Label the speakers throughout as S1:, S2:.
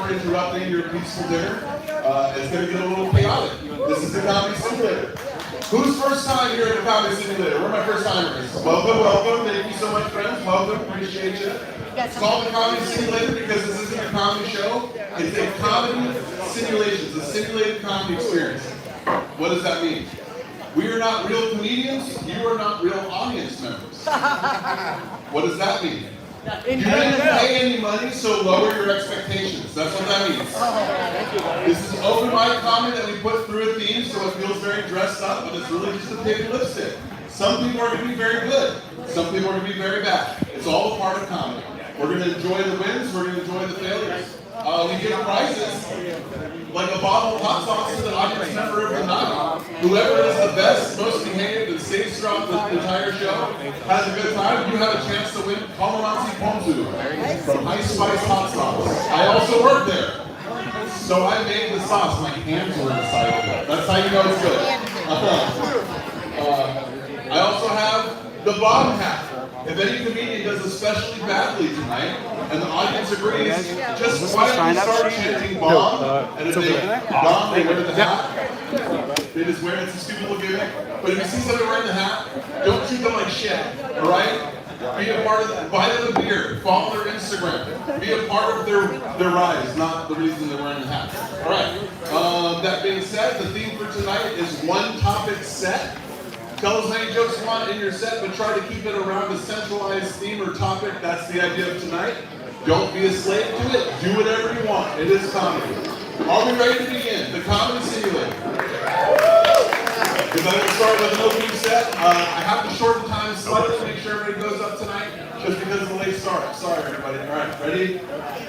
S1: for interrupting your peaceful dinner. It's going to get a little chaotic. This is the Comedy Simulator. Who's first time here at the Comedy Simulator? Where are my first timers? Welcome, welcome. Thank you so much, friends. Welcome. Appreciate you. It's called the Comedy Simulator because this isn't a comedy show. It's a comedy simulation. It's a simulated comedy experience. What does that mean? We are not real comedians. You are not real audience members. What does that mean? You didn't pay any money, so lower your expectations. That's what that means. This is open mic comedy that we put through a theme, so it feels very dressed up, but it's really just a pig lipstick. Some people are going to be very good. Some people are going to be very bad. It's all a part of comedy. We're going to enjoy the wins. We're going to enjoy the failures. We give prizes, like a bottle of hot sauce to the audience member of the night. Whoever is the best, most behaved, and stays throughout the entire show has a good time. You have a chance to win Calamansi Ponzu from High Spice Hot Sauce. I also work there. So I made the sauce. My hands were inside of it. That's how you know it's good. I also have the bottom half. If any comedian does especially badly tonight, and the audience agrees, just quietly start chanting bomb, and if they bomb, they wear the hat. They just wear it, it's a stupid little gimmick. But if you see somebody wearing the hat, don't treat them like shit, alright? Be a part of that. Buy them a beer, follow their Instagram, be a part of their rise, not the reason they're wearing the hat. Alright, that being said, the theme for tonight is one topic set. Tell as many jokes you want in your set, but try to keep it around a centralized theme or topic. That's the idea of tonight. Don't be a slave to it. Do whatever you want. It is comedy. Are we ready to begin? The Comedy Simulator. Because I'm going to start with an opening set. I have to shorten time slightly to make sure everybody goes up tonight, just because of the late start. Sorry, everybody. All right, ready?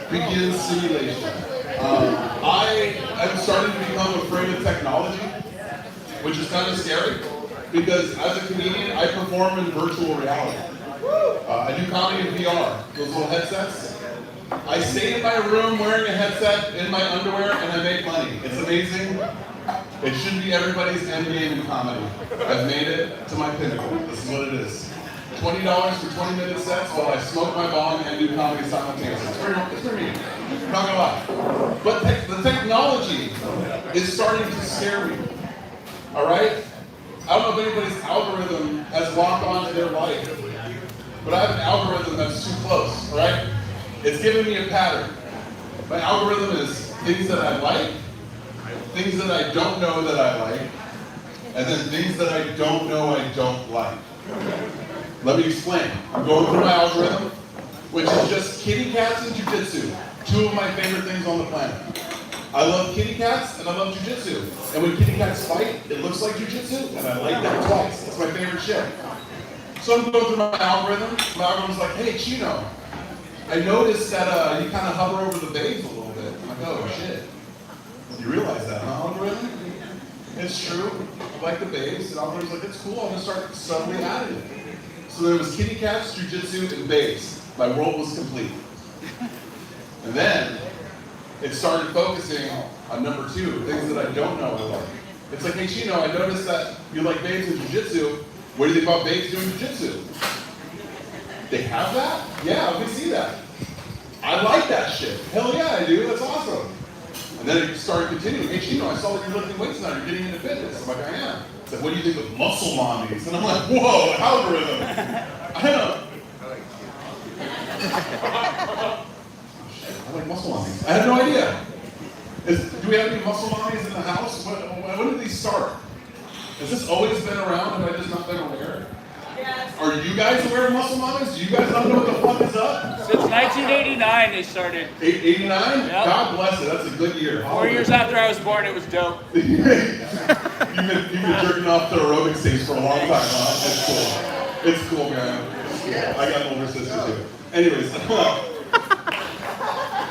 S1: Begin simulation. I am starting to become afraid of technology, which is kind of scary. Because as a comedian, I perform in virtual reality. I do comedy in VR, those little headsets. I stay in my room wearing a headset in my underwear and I make money. It's amazing. It should be everybody's end game in comedy. I've made it to my pinnacle. This is what it is. $20 for 20-minute sets while I smoke my bong and do comedy simultaneously. It's for me. I'm not gonna lie. But the technology is starting to scare me. All right? I don't know if anybody's algorithm has locked onto their life, but I have an algorithm that's too close, all right? It's giving me a pattern. My algorithm is things that I like, things that I don't know that I like, and then things that I don't know I don't like. Let me explain. I'm going through my algorithm, which is just kitty cats and jujitsu, two of my favorite things on the planet. I love kitty cats and I love jujitsu. And when kitty cats fight, it looks like jujitsu, and I like that twice. It's my favorite shit. So I'm going through my algorithm. My algorithm's like, hey, Chino, I noticed that you kind of hover over the babes a little bit. I'm like, oh, shit. You realize that, huh, algorithm? It's true. I like the babes. And algorithm's like, it's cool. I'm going to start suddenly adding it. So there was kitty cats, jujitsu, and babes. My world was complete. And then it started focusing on number two, things that I don't know I like. It's like, hey Chino, I noticed that you like babes in jiu-jitsu. What do you think about babes doing jiu-jitsu? They have that? Yeah, let me see that. I like that shit. Hell yeah, I do. That's awesome. And then it started continuing. Hey Chino, I saw that you're lifting weights now. You're getting into fitness. I'm like, I am. It's like, what do you think of muscle mommies? And I'm like, whoa, algorithm. I know. I like muscle mommies. I had no idea. Do we have any muscle mommies in the house? When did these start? Has this always been around? Have I just not been aware? Yes. Are you guys aware of muscle mommies? Do you guys not know what the fuck is up?
S2: Since 1989 they started.
S1: 89?
S2: Yep.
S1: God bless it. That's a good year.
S2: 4 years after I was born, it was dope.
S1: You've been jerking off to aerobic stage for a long time, huh? It's cool. It's cool, man. I got an older sister too. Anyways.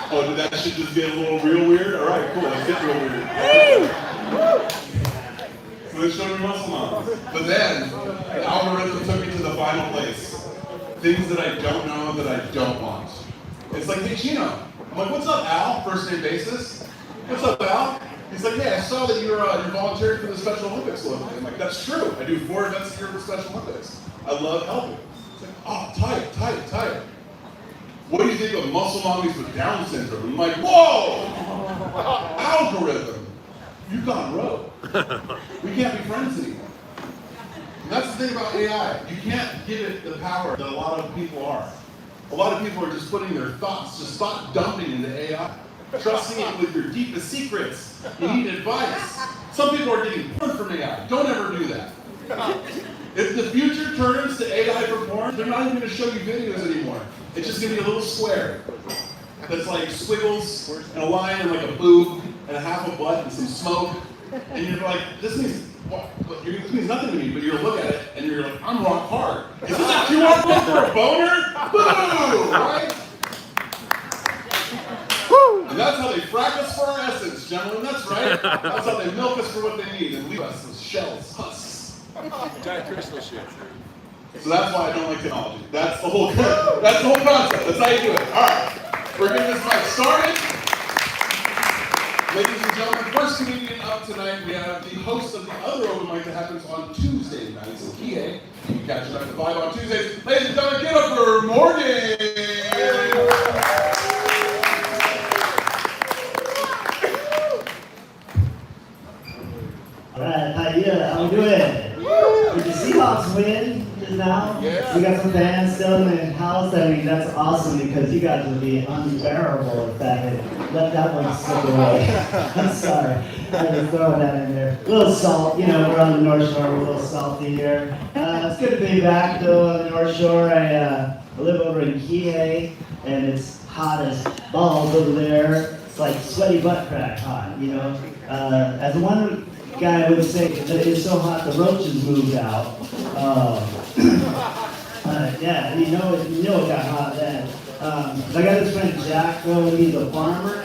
S1: Oh, did that shit just get a little real weird? All right, cool. Let's get real weird. So they showed me muscle moms. But then, the algorithm took me to the final place. Things that I don't know that I don't want. It's like, hey, Chino. I'm like, what's up, Al? First name basis. What's up, Al? He's like, yeah, I saw that you're volunteering for the Special Olympics locally. I'm like, that's true. I do 4 events a year for the Special Olympics. I love helping. It's like, oh, tight. What do you think of muscle mommies with Down syndrome? I'm like, whoa! Algorithm. You've gone rogue. We can't be friends anymore. And that's the thing about AI. You can't give it the power that a lot of people are. A lot of people are just putting their thoughts, just thought dumping into AI. Trusting it with your deepest secrets. You need advice. Some people are getting porn from AI. Don't ever do that. If the future turns to AI for porn, they're not even going to show you videos anymore. It's just going to be a little square that's like squiggles and a line and like a boob and a half a butt and some smoke. And you're like, this means what? This means nothing to me, but you look at it and you're like, I'm rock hard. Is this a QR code for a boner? Boo! Right? And that's how they frack us for our essence, gentlemen. That's right. That's how they milk us for what they need and leave us as shells, husks.
S2: Giant crystal shit.
S1: So that's why I don't like technology. That's the whole concept. That's how you do it. All right. We're getting this night started. Ladies and gentlemen, first comedian up tonight, we have the host of the other open mic that happens on Tuesday nights in Kie. You can catch it at the 5 on Tuesdays. Ladies and gentlemen, get up for Morgan!
S3: All right, how you doing? Did the Seahawks win just now?
S1: Yeah.
S3: We got some fans still in the house. I mean, that's awesome because you guys would be unbearable if that had let that one slip away. I'm sorry. I just throwing that in there. A little salt, you know, we're on the North Shore, we're a little salty here. It's good to be back though on the North Shore. I live over in Kie and it's hot as balls over there. It's like sweaty butt crack hot, you know. As one guy would say that it's so hot the roaches moved out. Yeah, you know it got hot then. I got this friend Jack, though, he's a farmer.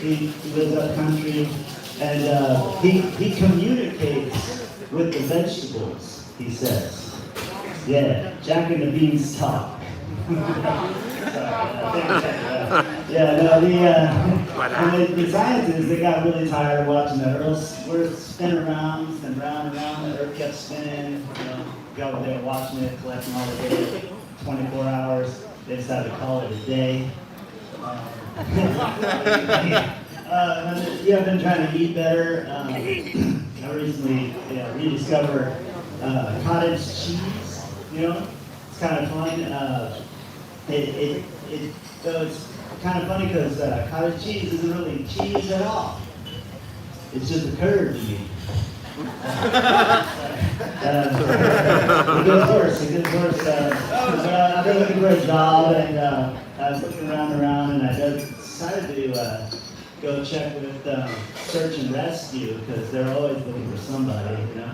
S3: He lives up country, and he communicates with the vegetables, he says. Yeah, Jack and the beans talk. The scientists, they got really tired of watching the Earth spin around and round and round. The Earth kept spinning. You know, go over there watching it, collecting all the data, 24 hours. They decided to call it a day. I've been trying to eat better. I recently rediscovered cottage cheese. You know, it's kind of fun. It's kind of funny because cottage cheese isn't really cheese at all. It's just a curd to me. A good horse. I've been looking for a job and I was looking around and I decided to go check with Search and Rescue because they're always looking for somebody, you know.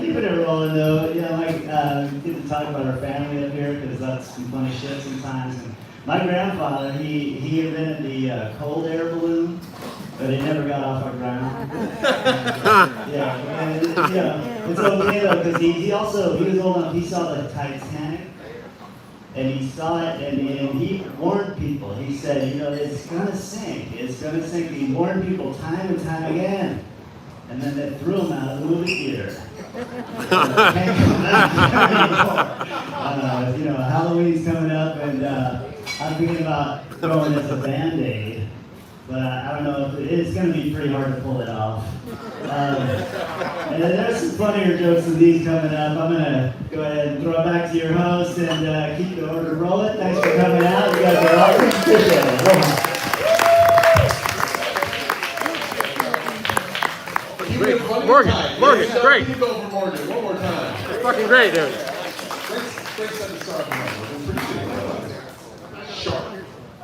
S3: Keeping it rolling though, you know, get to talk about our family up here because that's some funny shit sometimes. And my grandfather, he invented the cold air balloon, but it never got off our ground. It's okay though because he was old enough, he saw the Titanic, and he saw it, and he warned people. He said, you know, it's gonna sink. He warned people time and time again. And then they threw him out of the movie theater. Can't come back anymore. You know, Halloween's coming up, and I'm thinking about going as a Band-Aid, but I don't know if it's going to be pretty hard to pull it off. And there's some funnier jokes than these coming up. I'm going to go ahead and throw it back to your host and keep the order rolling. Thanks for coming out. You guys are awesome. Appreciate it.
S4: Morgan, great.
S1: Keep over Morgan one more time.
S4: It's fucking great, dude.
S1: Great set to start with. Appreciate it. Sharp.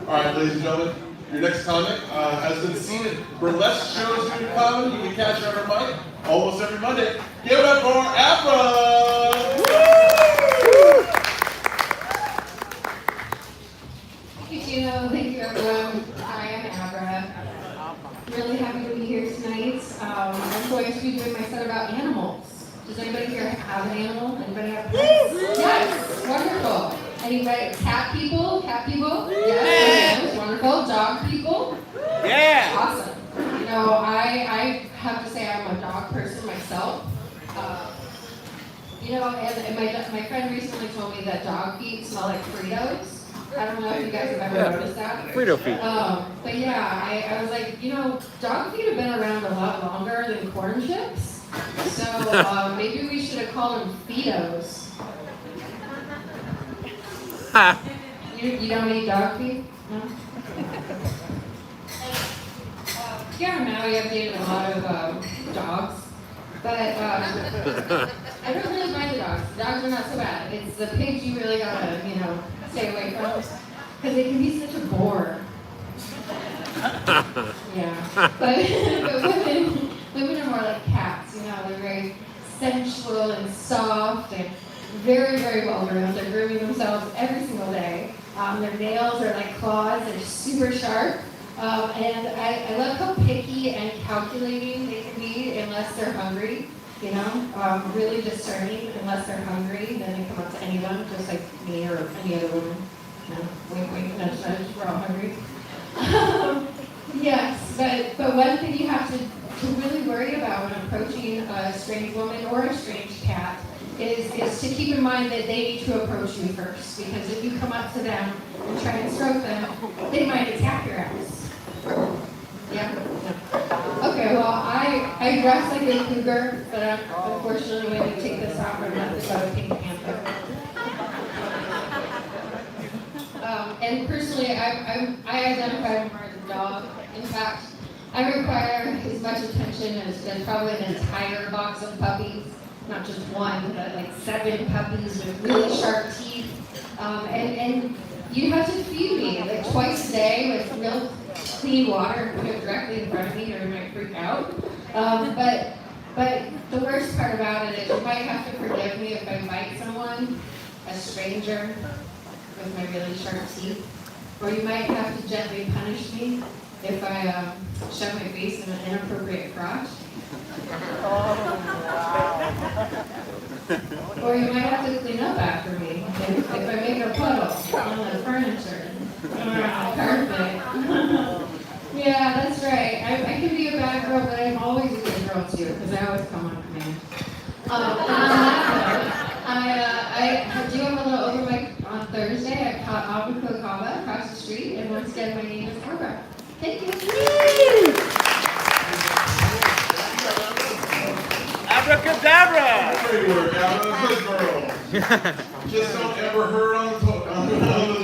S1: All right, ladies and gentlemen, your next comic has been seen at burlesque shows due to comedy. You can catch her on her mic almost every Monday. Give it up for Afra!
S5: Thank you, Gino. Thank you, everyone. I am Abra. Really happy to be here tonight. I'm going to be doing my set about animals. Does anybody here have an animal? Anybody have pets? Yes! Wonderful. Anybody? Cat people? Cat people? Yes. Wonderful. Dog people?
S2: Yeah!
S5: Awesome. You know, I have to say I'm a dog person myself. You know, and my friend recently told me that dog feet smell like Fritos. I don't know if you guys have ever noticed that.
S4: Frito feet.
S5: But yeah, I was like, dog feet have been around a lot longer than corn chips. So maybe we should have called them Fitos. You don't eat dog feet? No? Here in Maui, I've dated a lot of dogs. But I don't really mind the dogs. The dogs are not so bad. It's the pigs you really gotta, stay away from. Because they can be such a bore. Yeah. But women are more like cats, they're very sensual and soft and very, very well groomed. They're grooming themselves every single day. Their nails are like claws, they're super sharp. And I love how picky and calculating they can be unless they're hungry, really discerning unless they're hungry, then they come up to anyone, just like me or any other woman. Wink, wink, nudge, nudge, we're all hungry. Yes, but one thing you have to really worry about when approaching a strange woman or a strange cat is to keep in mind that they need to approach you first. Because if you come up to them and try and stroke them, they might attack your ass. Yeah? Okay, well, I dress like a cougar, but unfortunately when you take this off, I'm not the Pink Panther. And personally, I identify more as a dog. In fact, I require as much attention as probably an entire box of puppies. Not just one, but like 7 puppies with really sharp teeth. And you have to feed me like twice a day with real clean water and put it directly in front of me or I might freak out. But the worst part about it is you might have to forgive me if I bite someone, a stranger, with my really sharp teeth. Or you might have to gently punish me if I shove my face in an inappropriate crotch. Or you might have to clean up after me if I make a puddle on the furniture or on the carpet. Yeah, that's right. I can be a bad girl, but I'm always a good girl too, because I always come on command. And on that note, I do have a little open mic on Thursday at Abu Kaba across the street, and once again, my name is Abra. Thank you.
S2: Abracadabra!
S1: Great work, Abra. Good girl. Just don't ever hurt on the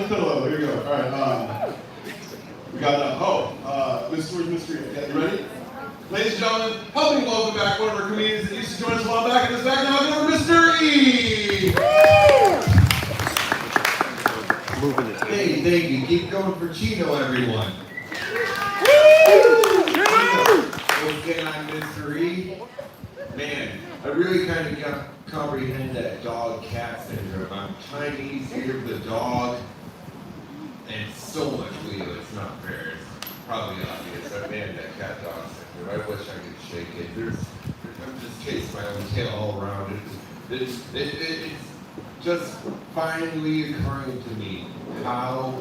S1: pillow. Here we go. All right. We got Mystery. You ready? Ladies and gentlemen, help me welcome back one of our comedians that used to join us a while back in this back. Now give her Mr. E.
S6: Hey, thank you. Keep going for Chino, everyone. What's going on, Mr. E? Man, I really kind of can't comprehend that dog-cat syndrome. I'm Chinese, here the dog, and so much Leo. It's not fair. It's probably obvious. Man, that cat-dog syndrome. I wish I could shake it. I'm just chasing my own tail all around it. It's just finally occurring to me how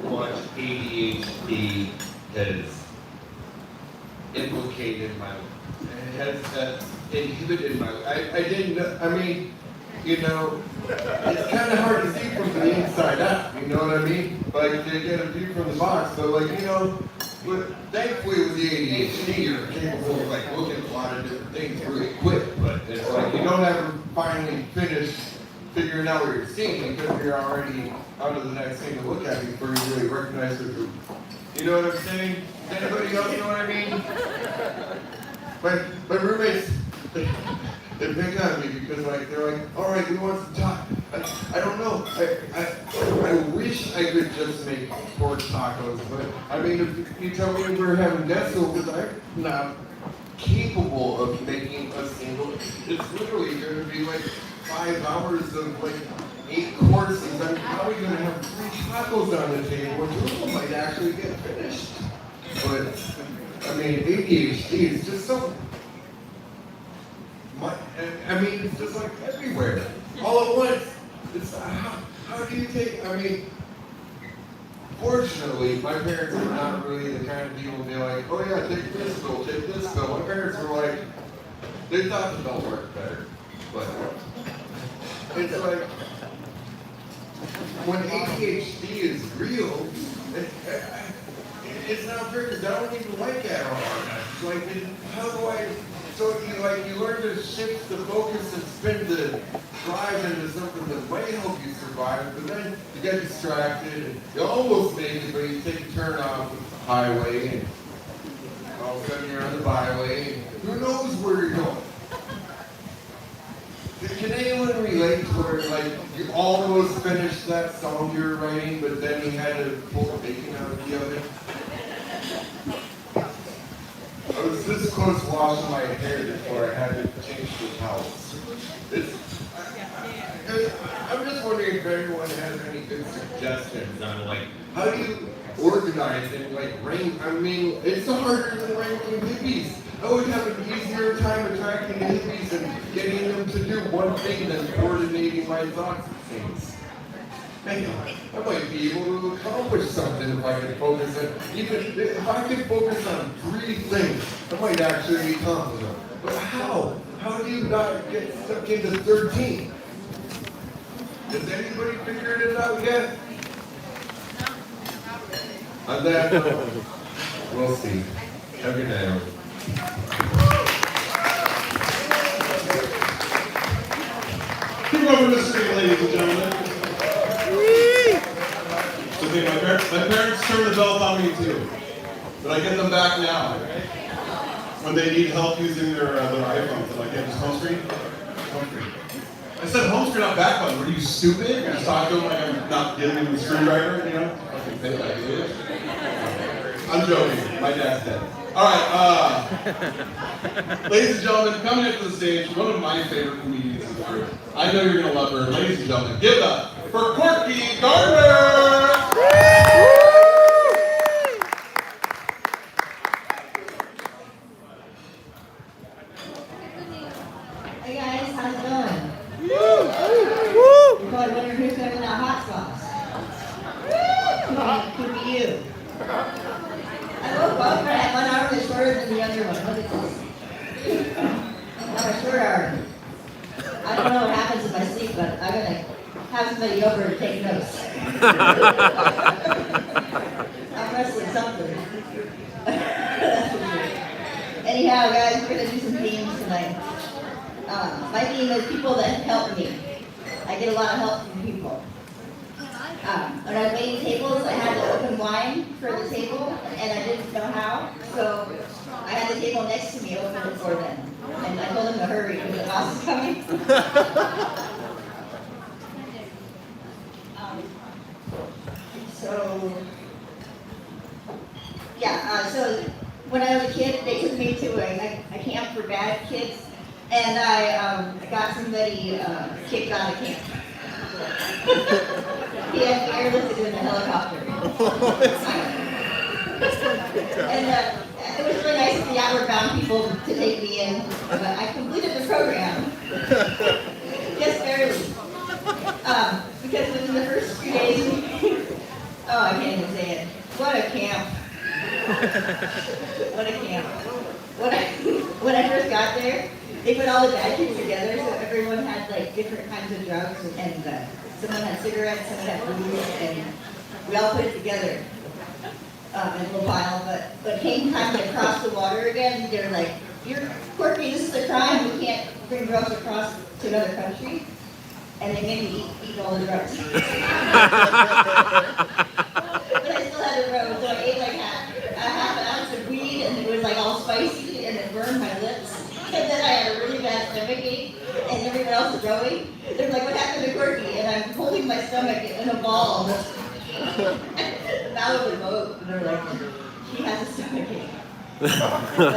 S6: much ADHD has implicated my life, has inhibited my life. I didn't, it's kind of hard to see from the inside out, you know what I mean? Like, to get a view from the box, but but thankfully with the ADHD, you're capable of looking at a lot of different things really quick, but it's like you don't ever finally finish figuring out what you're seeing because you're already on to the next thing to look at before you really recognize the group. You know what I'm saying? Does anybody else know what I mean? My roommates, they pick on me because they're like, all right, we want some talk. I don't know. I wish I could just make pork tacos, but if you tell me we're having guests over, I'm not capable of making a single. It's literally going to be 5 hours of 8 courses. I'm probably going to have 3 tacos on the table, and 2 of them might actually get finished. But ADHD is just so. It's just everywhere, all at once. It's how do you take? Fortunately, my parents are not really the kind of people to be like, oh yeah, take this pill, take this pill. My parents were like, they thought the pill worked better, but it's when ADHD is real, it's not fair because I don't even like ADHD. Like, how do I? So you learn to shift the focus and spin the drive into something that might help you survive, but then you get distracted and you almost make it, but you take a turn off the highway and all of a sudden you're on the byway and who knows where you're going. Can anyone relate to where, like, you almost finished that song you were writing, but then you had to pull the bacon out of the oven? I was this close to washing my hair before I had to change the towels. I'm just wondering if anyone has any good suggestions on, like, how do you organize and, like, rank? I mean, it's harder than ranking hippies. I would have an easier time attracting hippies and getting them to do one thing than coordinating my thoughts and things. Man, I might be able to accomplish something if I could focus on, even if I could focus on 3 things, I might actually accomplish them. But how? How do you not get stuck into 13? Has anybody figured it out yet? On that note, we'll see. Have a good night.
S1: Keep over the street, ladies and gentlemen. So my parents turned the belt on me too, but I get them back now. When they need help using their iPhones, and I get just home screen. Home screen. I said home screen, not back button. Were you stupid? I just talk to them like I'm not giving them a screwdriver, you know? Fucking think like it. I'm joking. My dad's dead. All right, ladies and gentlemen, coming into the stage, one of my favorite comedians in the group. I know you're gonna love her. Ladies and gentlemen, give it up for Corky Gardner!
S7: Hey guys, how's it going? You're probably wondering who's going to win that hot sauce. Could be you. I woke up and I had one arm that's shorter than the other one. Look at this. I have a short arm. I don't know what happens in my sleep, but I'm going to have somebody over to take notes. I'm wrestling something. Anyhow, guys, we're going to do some themes tonight. My theme is people that help me. I get a lot of help from people. When I was waiting tables, I had to open wine for the table, and I didn't know how, so I had the table next to me open it for them. And I told them to hurry because the boss is coming. So when I was a kid, they took me to a camp for bad kids, and I got somebody kicked out of camp. He had airlifted in a helicopter. And it was really nice of the Outward Bound people to take me in, but I completed the program. Just barely. Because within the first 2 days, oh, I can't even say it. What a camp. What a camp. When I first got there, they put all the bad kids together, so everyone had like different kinds of drugs, and someone had cigarettes, someone had booze, and we all put it together in a little pile. But came time to cross the water again, they're like, "You're Corky, this is a crime. We can't bring drugs across to another country." And they made me eat all the drugs. But I still had to row, so I ate like half an ounce of weed, and it was like all spicy, and it burned my lips. And then I had a really bad stomachache, and everyone else is rowing. They're like, "What happened to Corky?" And I'm holding my stomach in a ball. Out of the boat, and they're like, "She has a stomachache." But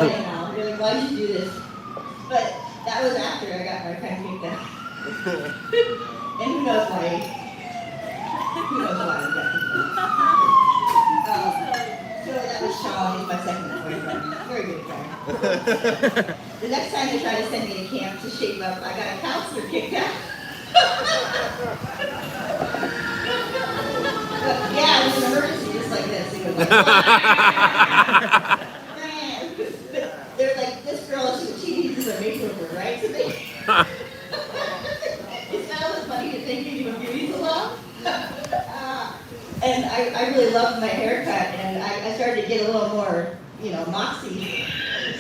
S7: anyhow, they're like, "Why did you do this?" But that was after I got my friend kicked out. And who knows why? Who knows why I got kicked out? So that was Shaw. He's my second boyfriend. Very good guy. The next time they try to send me to camp to shape up, I got a counselor kicked out. But yeah, it was an emergency, just like this. It was like, but they're like, "This girl, she needs a makeover, right?" So they, it's not as funny to think you a beauty salon. I really loved my haircut, and I started to get a little more, moxie.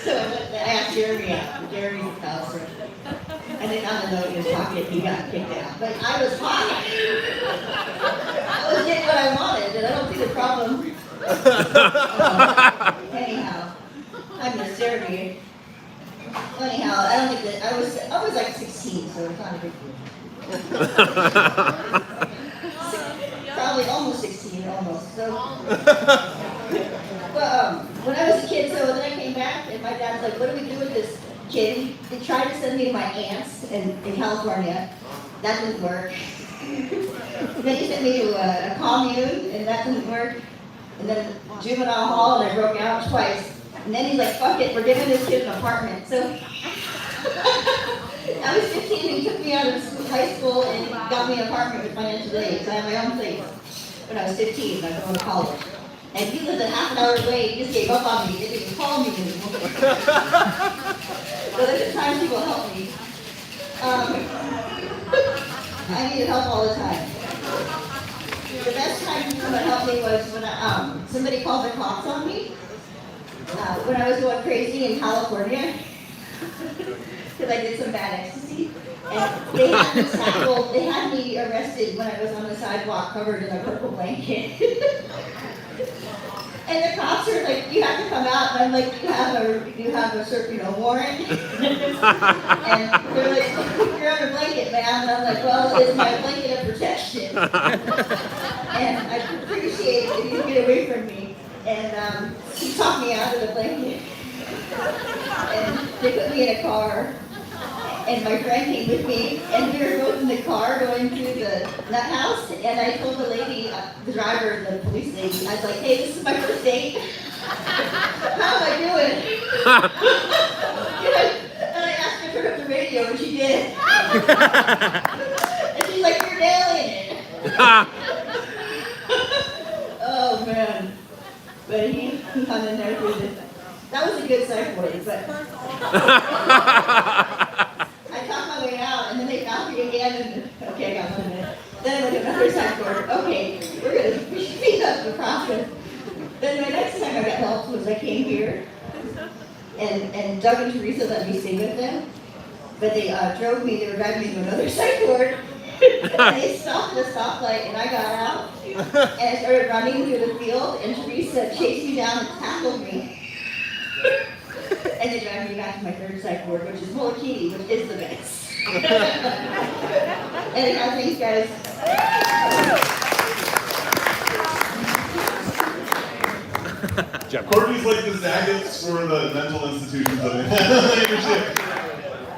S7: So I asked Jeremy out. Jeremy's house. And they found a note in his pocket, he got kicked out. But I was hot. I was getting what I wanted, and I don't see the problem. Anyhow, I'm just Jeremy. Anyhow, I don't think that, I was like 16, so it's not a big deal. Probably almost 16, almost. So, but when I was a kid, so then I came back, and my dad's like, "What do we do with this kid?" They tried to send me to my aunt's in California. That didn't work. Then he sent me to a commune, and that didn't work. And then juvenile hall, and I broke out twice. And then he's like, "Fuck it, we're giving this kid an apartment." So I was 15, and he took me out of high school and got me an apartment with financial aid. So I had my own place when I was 15, I was going to college. And he lived a half an hour away, he just gave up on me, he didn't even call me anymore. So there's times people help me. I needed help all the time. The best time someone helped me was when somebody called the cops on me. When I was going crazy in California, because I did some bad ecstasy. And they had me tackled, they had me arrested when I was on the sidewalk covered in a purple blanket. And the cops are like, "You have to come out." And I'm like, you have a certain, warrant? And they're like, "You're on a blanket, man." And I'm like, "Well, it's my blanket of protection." And I appreciate it if you get away from me. And he talked me out of the blanket. And they put me in a car. And my friend came with me, and we were both in the car going through the nut house, and I told the lady, the driver, the police lady, I was like, "Hey, this is my first date. How am I doing?" And I asked her to turn up the radio, and she did. And she's like, "You're nailing it." Oh, man. But he hung in there through this. That was a good psych word, but... I talked my way out, and then they found me again, and okay, I got 1 minute. Then I went to another side door. Okay, we should speed up the process. Then the next time I got help was I came here, and Doug and Teresa let me stay with them, but they drove me, they were driving me to another side door, and they stopped at a stoplight, and I got out, and I started running through the field, and Teresa chased me down and tackled me. And they drive me back to my third psych ward, which is Molokini, which is the best. Anyhow, thanks, guys.
S1: Courtney's like the Zagat's for the mental institutions of it.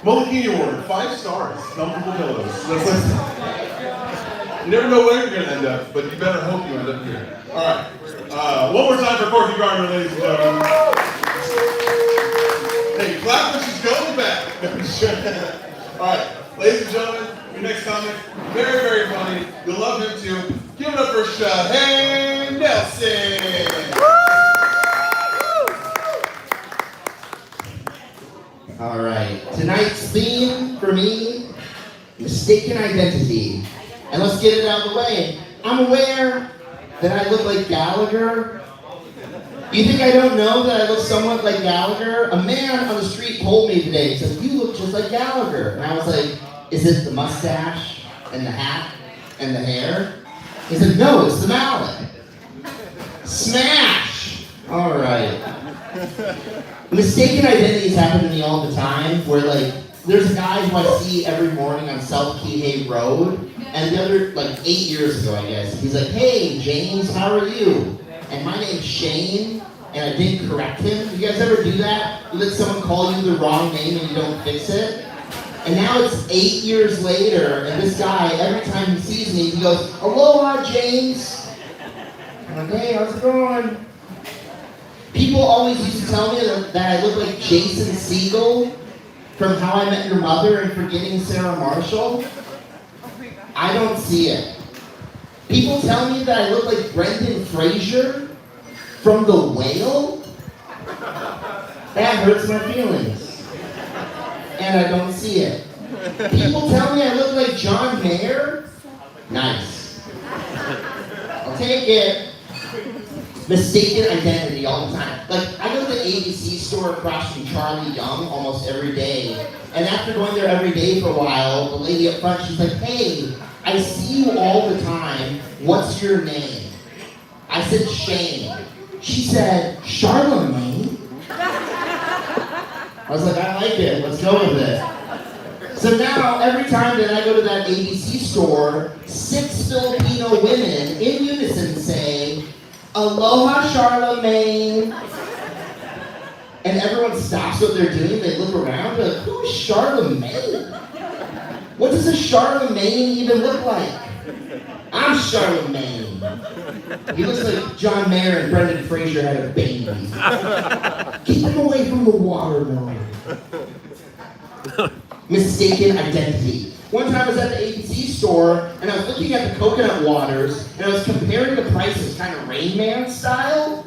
S1: Molokini Award, 5 stars, comfortable pillows. You never know where you're going to end up, but you better hope you end up here. All right. One more time for Courtney Gardner, ladies and gentlemen. Hey, clap when she's going back. All right, ladies and gentlemen, your next comic, very, very funny. You'll love him too. Give it up for Shahane Nelson.
S8: All right, tonight's theme for me, mistaken identity. And let's get it out of the way. I'm aware that I look like Gallagher. You think I don't know that I look somewhat like Gallagher? A man on the street told me today, he said, "You look just like Gallagher." And I was like, "Is it the mustache and the hat and the hair?" He said, "No, it's the mallet." Smash! All right. Mistaken identities happen to me all the time, where there's a guy who I see every morning on South Kihei Road, and the other, 8 years ago, I guess, he's like, "Hey, James, how are you?" And my name's Shane, and I didn't correct him. You guys ever do that? You let someone call you the wrong name and you don't fix it? And now it's 8 years later, and this guy, every time he sees me, he goes, "Aloha, James." I'm like, "Hey, how's it going?" People always used to tell me that I look like Jason Segel from How I Met Your Mother and Forgetting Sarah Marshall. I don't see it. People tell me that I look like Brendan Fraser from The Whale. That hurts my feelings. And I don't see it. People tell me I look like John Mayer. Nice. I'll take it. mistaken identity all the time. Like, I go to the ABC store across from Charlie Young almost every day. And after going there every day for a while, the lady up front, she's like, hey, I see you all the time. What's your name? I said, Shane. She said, Charlemagne? I was like, I like it. Let's go with it. So now, every time that I go to that ABC store, 6 Filipino women in unison say, Aloha, Charlemagne. And everyone stops what they're doing. They look around. They're like, who's Charlemagne? What does a Charlemagne even look like? I'm Charlemagne. He looks like John Mayer and Brendan Fraser had a baby. Keep him away from the watermelon. Mistaken identity. One time I was at the ABC store, and I was looking at the coconut waters, and I was comparing the prices, kind of Rain Man style,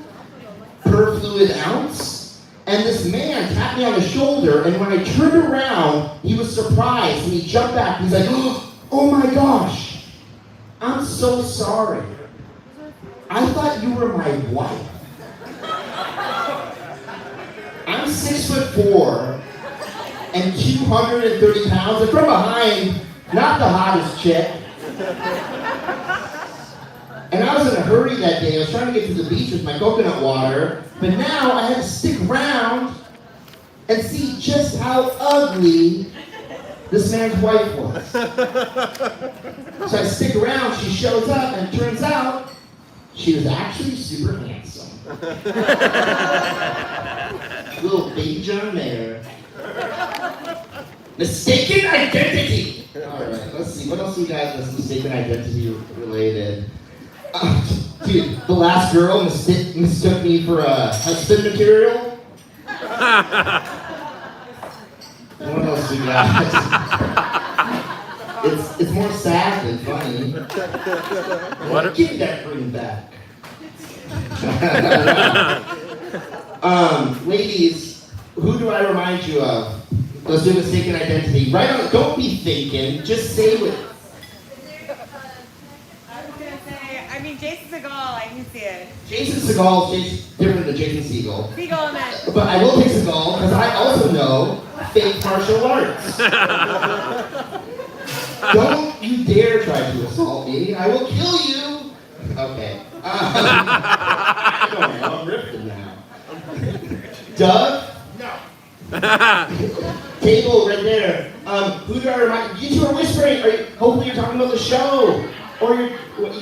S8: per fluid ounce. And this man tapped me on the shoulder, and when I turned around, he was surprised, and he jumped back, and he's like, oh my gosh, I'm so sorry. I thought you were my wife. I'm 6'4", and 230 pounds, and from behind, not the hottest chick. And I was in a hurry that day. I was trying to get to the beach with my coconut water, but now I had to stick around and see just how ugly this man's wife was. So I stick around, she shows up, and it turns out she was actually super handsome. Little baby John Mayer. Mistaken identity! Alright, let's see. What else we got that's mistaken identity related? Dude, the last girl mistook me for a husband material. What else we got? It's more sad than funny.
S4: What?
S8: Give that ring back. Ladies, who do I remind you of? Let's do mistaken identity. Right on. Don't be thinking. Just say what.
S9: I was gonna say, I mean, Jason Segel, I can see it.
S8: Jason Segel is different than Jason Segel.
S9: Segel and that.
S8: But I will pick Segel because I also know fake martial arts. Don't you dare try to assault me. I will kill you. Okay. I don't know. I'm ripping now. Doug? No. Table right there. Who do I remind? You two are whispering. Hopefully you're talking about the show. Or you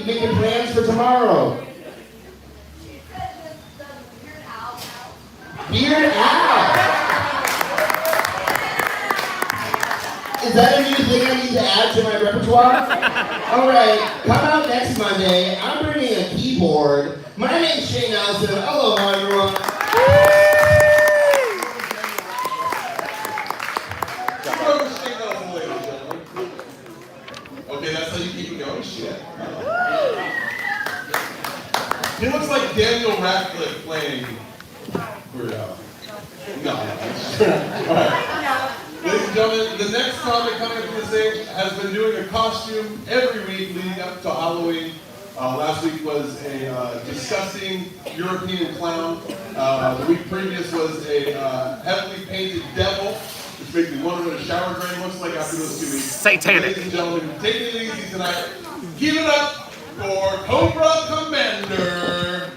S8: making plans for tomorrow. Weird Al. Is that a new thing I need to add to my repertoire? Alright, come out next Monday. I'm bringing a keyboard. My name's Shane Nelson. Aloha, everyone.
S1: Okay, that's how you keep it going? Shit. He looks like Daniel Radcliffe playing Weird Al. No. Alright. Ladies and gentlemen, the next comic coming up on the stage has been doing a costume every week leading up to Halloween. Last week was a disgusting European clown. The week previous was a heavily painted devil, which makes me wonder what a shower drain looks like after those 2 weeks.
S4: Satanic.
S1: Ladies and gentlemen, taking it easy tonight. Give it up for Cobra Commander.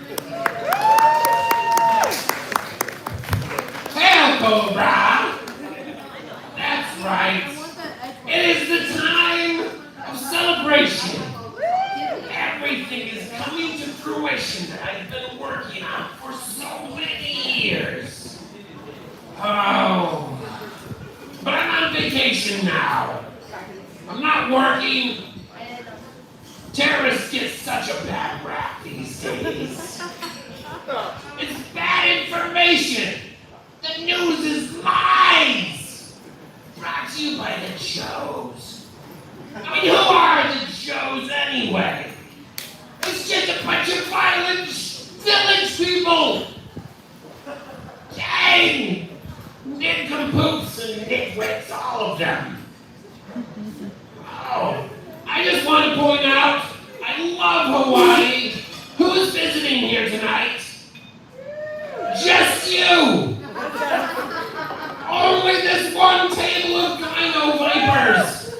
S10: Hail, Cobra! That's right. It is the time of celebration. Everything is coming to fruition that I've been working on for so many years. Oh. But I'm on vacation now. I'm not working. Terrorists get such a bad rap these days. It's bad information. The news is lies. Brought to you by the Joes. I mean, who are the Joes anyway? It's just a bunch of violent village people. Dang! Nincompoops and nitwits, all of them. I just want to point out, I love Hawaii. Who's visiting here here tonight. Just you. Only this one table of Dino Vipers.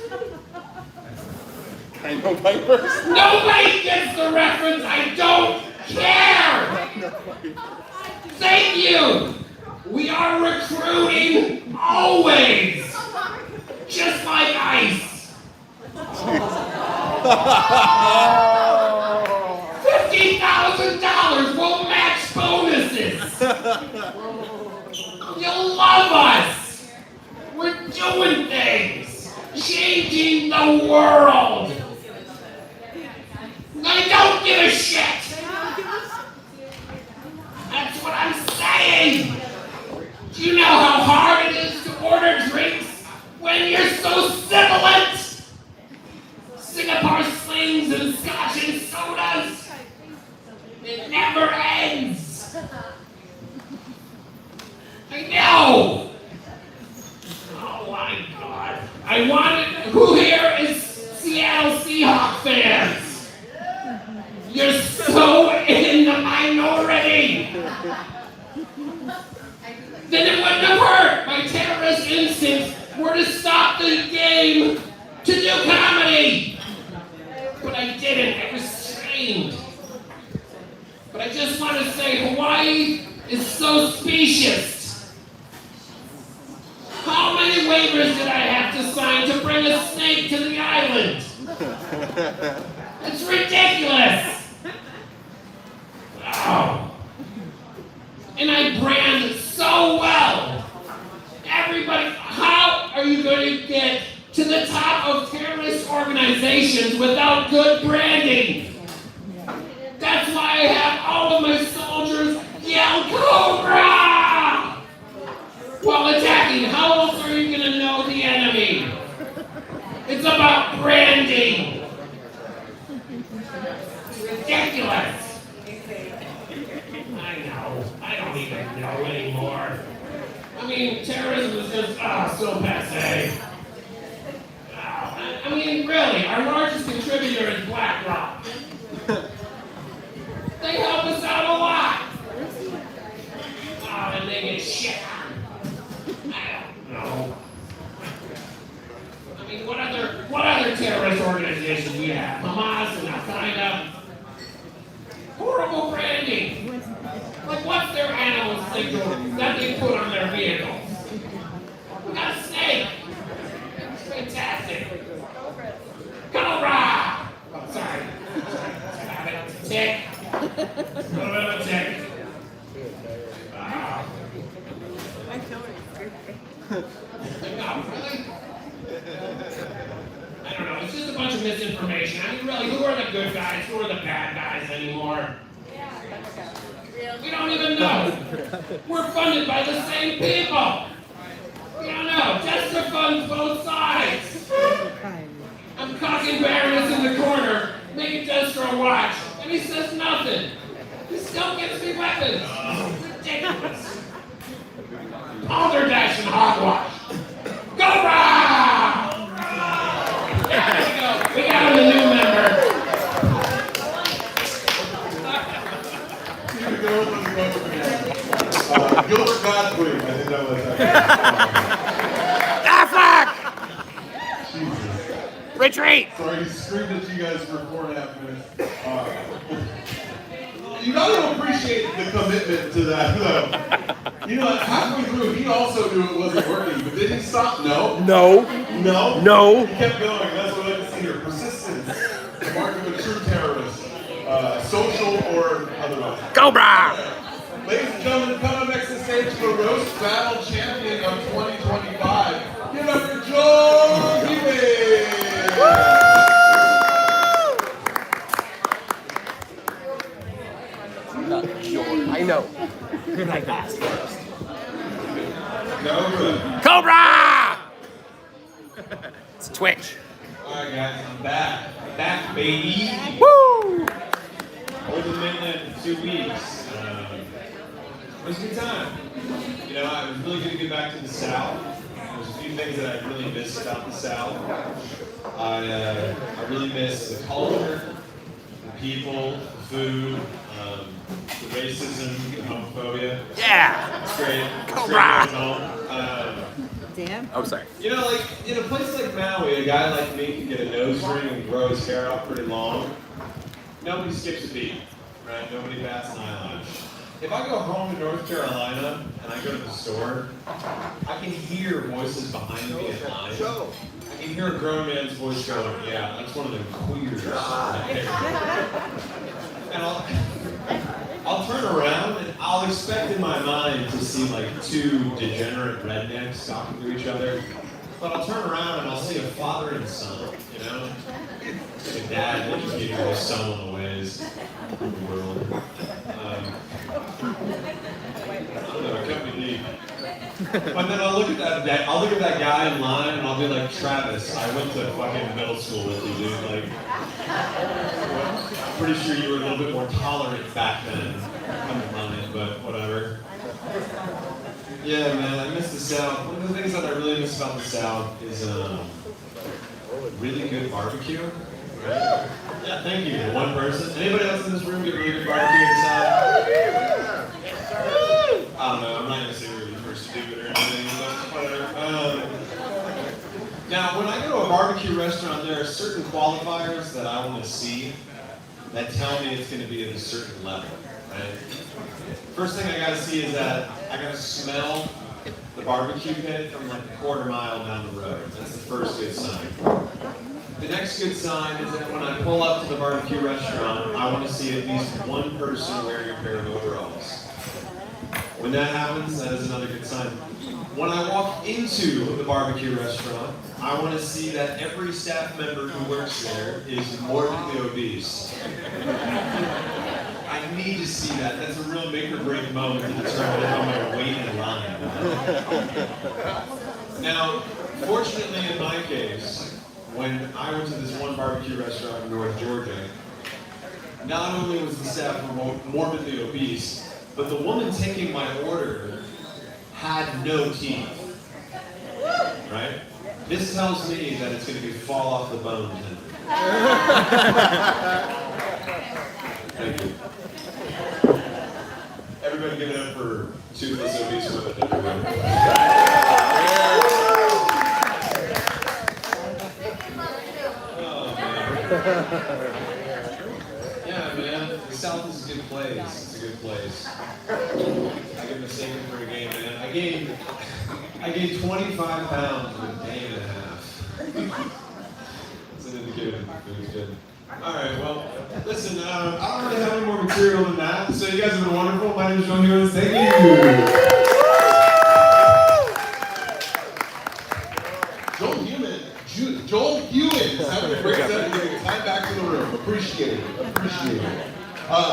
S2: Dino Vipers?
S10: Nobody gets the reference. I don't care. Thank you. We are recruiting always. Just like ice. $50,000 will match bonuses. You'll love us. We're doing things. Changing the world. I don't give a shit. That's what I'm saying. Do you know how hard it is to order drinks when you're so sibilant? Singapore slings and scotch and sodas. It never ends. I know. Oh my God. I wanted. Who here is Seattle Seahawks fans? You're so in the minority. Then it wouldn't have hurt. My terrorist instincts were to stop the game to do comedy. But I didn't. I restrained. But I just want to say Hawaii is so specious. How many waivers did I have to sign to bring a snake to the island? It's ridiculous. Oh. And I brand so well. Everybody, how are you going to get to the top of terrorist organizations without good branding? That's why I have all of my soldiers yell Cobra! While attacking, how else are you going to know the enemy? It's about branding. It's ridiculous. I know. I don't even know anymore. I mean, terrorism is just, so passe. I mean, really, our largest contributor is BlackRock. They help us out a lot. Oh, and they get shit on. I don't know. I mean, what other terrorist organizations do we have? Hamas and Al-Qaeda. Horrible branding. Like, what's their animal signal that they put on their vehicles? We got a snake. It's fantastic. Cobra! Oh, sorry. Got it. Tick. A little bit of a tick. No, really? I don't know. It's just a bunch of misinformation. I mean, really, who are the good guys? Who are the bad guys anymore? We don't even know. We're funded by the same people. We don't know. Jester funds both sides. I'm cocking Baroness in the corner, making Jester watch, and he says nothing. He still gives me weapons. It's ridiculous. Balderdash and hogwash. Cobra! There we go. We got him a new member.
S1: Gilbert Godfrey, I think that was
S10: Affleck! Retreat!
S1: Sorry, he screamed at you guys for 4.5 minutes. You gotta appreciate the commitment to that, though. You know, halfway through, he also knew it wasn't working, but did he stop? No.
S2: No.
S1: No?
S2: No.
S1: He kept going. That's what I like to see here. Persistence. The mark of a true terrorist. Social or otherwise.
S2: Cobra!
S1: Ladies and gentlemen, coming next to the stage, the Roast Battle Champion of 2025. Give it up for Joel Hewitt!
S2: I know.
S1: Cobra.
S2: Cobra! It's Twitch.
S1: Alright guys, I'm back. Back, baby.
S2: Woo!
S1: I was in Mainland for 2 weeks. It was a good time. You know, I was really good to get back to the South. There's a few things that I really miss about the South. I really miss the culture, the people, the food. racism and homophobia.
S2: Yeah.
S1: It's great. It's
S2: Cobra.
S1: great going home.
S9: Damn.
S2: Oh, sorry.
S1: You know, like in a place like Maui, a guy like me can get a nose ring and grow his hair out pretty long. Nobody skips a beat, right? Nobody bats an eyelash. If I go home to North Carolina and I go to the store, I can hear voices behind me in line. I can hear a grown man's voice going, "Yeah, that's one of the queers right there." And I'll turn around and I'll expect in my mind to see like two degenerate rednecks talking to each other. But I'll turn around and I'll see a father and son, you know? Like a dad educating his son on the ways of the world. I don't know, it kept me deep. But then I'll look at that guy in line and I'll be like, "Travis, I went to fucking middle school with you, dude. Like, I'm pretty sure you were a little bit more tolerant back then." Come to mind, but whatever. Yeah, man, I miss the South. One of the things that I really miss about the South is really good barbecue. Right? Yeah, thank you. One person. Anybody else in this room get really good barbecue in the South? I don't know. I'm not gonna say we're the first to do it or anything, but whatever. Now, when I go to a barbecue restaurant, there are certain qualifiers that I want to see that tell me it's going to be at a certain level. Right? First thing I gotta see is that I gotta smell the barbecue pit from like a quarter mile down the road. That's the first good sign. The next good sign is that when I pull up to the barbecue restaurant, I want to see at least one person wearing a pair of overalls. When that happens, that is another good sign. When I walk into the barbecue restaurant, I want to see that every staff member who works there is morbidly obese. I need to see that. That's a real make or break moment to determine how I'm going to wait in line. Now, fortunately in my case, when I went to this one barbecue restaurant in North Georgia, not only was the staff morbidly obese, but the woman taking my order had no teeth. Right? This tells me that it's going to be fall off the bone tender. Thank you. Everybody give it up for toothless obese women everywhere. Oh, man. Yeah, man. The South is a good place. It's a good place. I get mistaken for a game, man. I gained 25 pounds in a day and a half. It's an indicator. It was good. Alright, well, listen, I don't really have any more material than that, so you guys have been wonderful. My name is Joel Hewins. Thank you. Joel Hewins having a great set and giving time back to the room. Appreciate it. Appreciate it.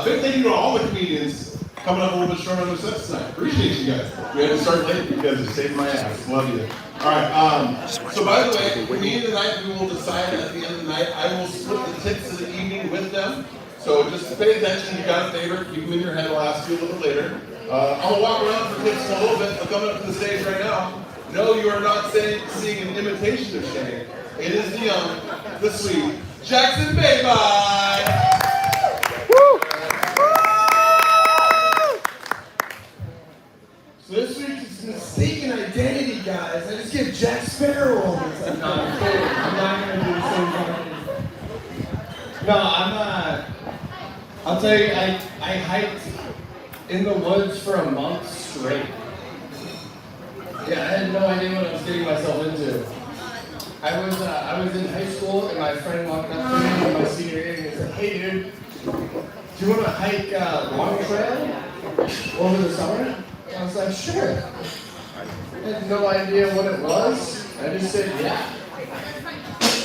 S1: Big thank you to all the comedians coming up a little bit short on their sets tonight. Appreciate you guys. We had to start late because it saved my ass. Love you. Alright, so by the way, comedian tonight, we will decide at the end of the night. I will split the tips of the evening with them. So just pay attention. You got a favorite. Keep them in your head. I'll ask you a little bit later. I'm going to walk around for tips in a little bit. But coming up to the stage right now, no, you are not seeing an imitation of Shane. It is the young, the sweet Jackson Bay-Bye. So this week is mistaken identity, guys. I just get Jack Sparrow all the time. No, I'm kidding. I'm not going to do the same thing. No, I'm not. I'll tell you, I hiked in the woods for a month straight. Yeah, I had no idea what I was getting myself into. I was in high school and my friend walked up to me in my senior year and he said, "Hey dude, do you want to hike Long Trail over the summer?" I was like, "Sure." I had no idea what it was. I just said, "Yeah."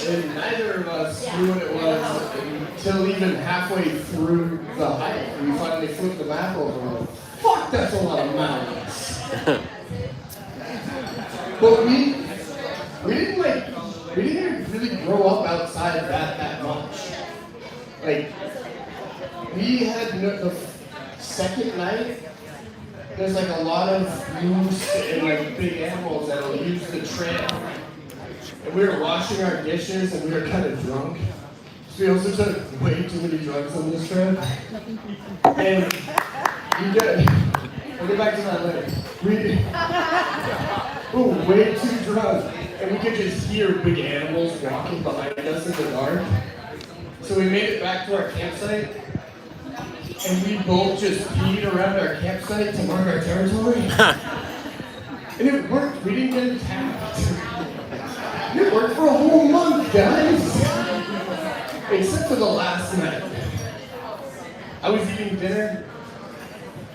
S1: And neither of us knew what it was until even halfway through the hike. We finally flipped the map over and went, "Fuck, that's a lot of mountains." But we didn't really grow up outside that much. Like, we had the second night, there's like a lot of moose and like big animals that'll use the trail. And we were washing our dishes and we were kind of drunk. So we also took way too many drugs on this trip. And
S10: I'll get back to that later. We were way too drunk, and we could just hear big animals walking behind us in the dark. So we made it back to our campsite, and we both just peed around our campsite to mark our territory. And it worked. We didn't get attacked. It worked for a whole month, guys. Except for the last night. I was eating dinner,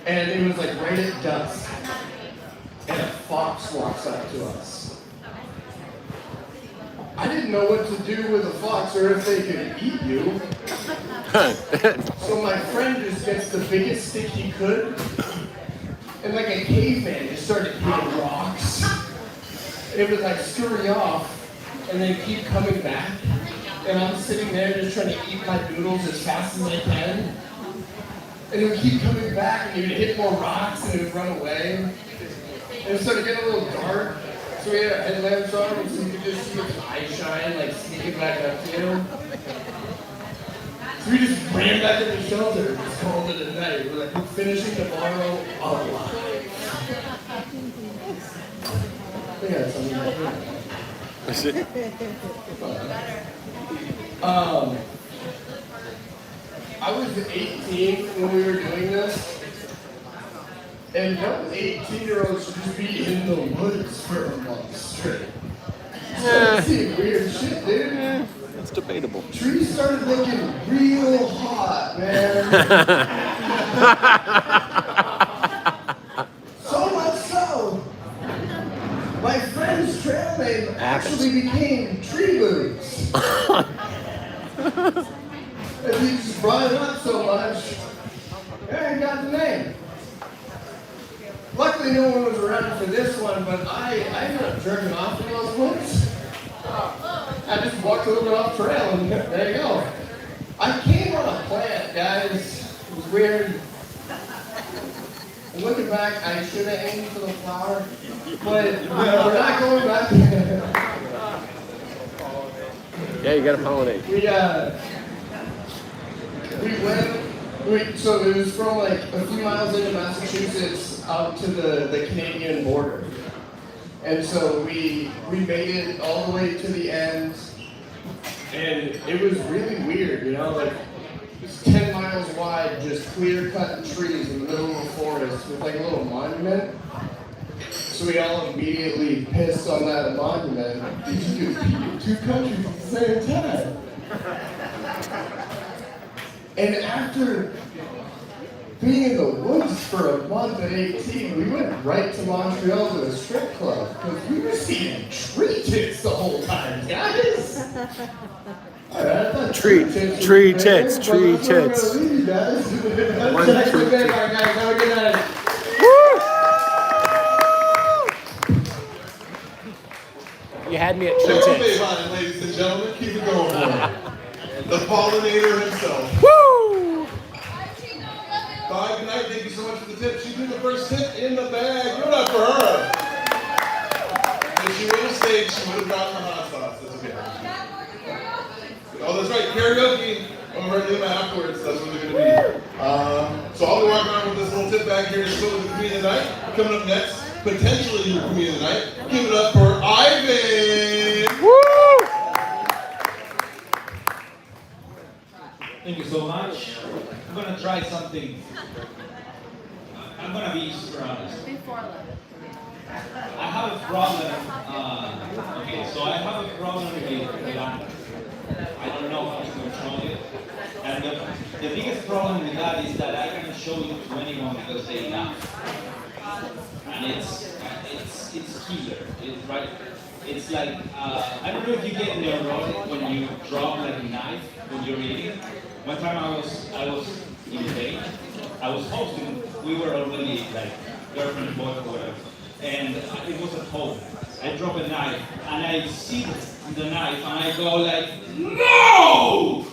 S10: and it was like right at dusk, and a fox walks up to us. I didn't know what to do with a fox or if they could eat you. So my friend just gets the biggest stick he could, and like a caveman just started hitting rocks. And it would like scurry off, and then keep coming back. And I'm sitting there just trying to eat my noodles as fast as I can. And it would keep coming back, and it would hit more rocks, and it would run away. And it started getting a little dark, so we had our headlamps on, and so you could just see its eye shine, like sneaking back up to you. So we just ran back to the shelter and just called it a night. We're like, we're finishing tomorrow alive. We got something like that. I was 18 when we were doing this, and no 18-year-olds should just be in the woods for a month straight. Started seeing weird shit, dude.
S2: It's debatable.
S10: Trees started looking real hot, man. So much so, my friend's trail name actually became Tree Boots. And he just brought it up so much, and I got the name. Luckily, no one was around for this one, but I ended up jerking off in those woods. I just walked a little bit off trail, and there you go. I came on a plant, guys. It was weird. And looking back, I should have aimed for the flower, but we're not going back there.
S2: Yeah, you gotta pollinate.
S10: So it was from like a few miles into Massachusetts out to the Canadian border. And so we made it all the way to the end, and it was really weird, you know, like it's 10 miles wide, just clear-cut trees in the middle of a forest with like a little monument. So we all immediately pissed on that monument. Did you compete in two countries at the same time? And after being in the woods for a month at 18, we went right to Montreal to a strip club because we were seeing tree tits the whole time, guys. All right, I thought
S2: Tree tits.
S10: One,
S2: Have
S10: a good night.
S2: You had me at tree
S1: Take
S2: tits.
S1: on it, ladies and gentlemen. Keep it going for him. The pollinator himself.
S2: Woo!
S1: Bye, good night. Thank you so much for the tip. She threw the first tip in the bag. Give it up for her. If she would have stayed, she would have gotten the hot sauce. That's okay. Oh, that's right. Karaoke over at Lima afterwards. That's what they're going to be. So I'll be walking around with this little tip bag here to show the comedian of the night. Coming up next, potentially your comedian of the night. Give it up for Ivan.
S2: Woo!
S11: Thank you so much. I'm gonna try something. I'm gonna be super honest. I have a problem. Okay, so I have a problem with anger. I don't know how to control it. And the biggest problem with that is that I can show it to anyone because they laugh. And it's killer. It's right. It's like I don't know if you get neurotic when you drop like a knife when you're eating. One time I was in pain. I was hosting. We were already like girlfriend and boyfriend or whatever. And it was at home. I drop a knife and I see the knife and I go like, no!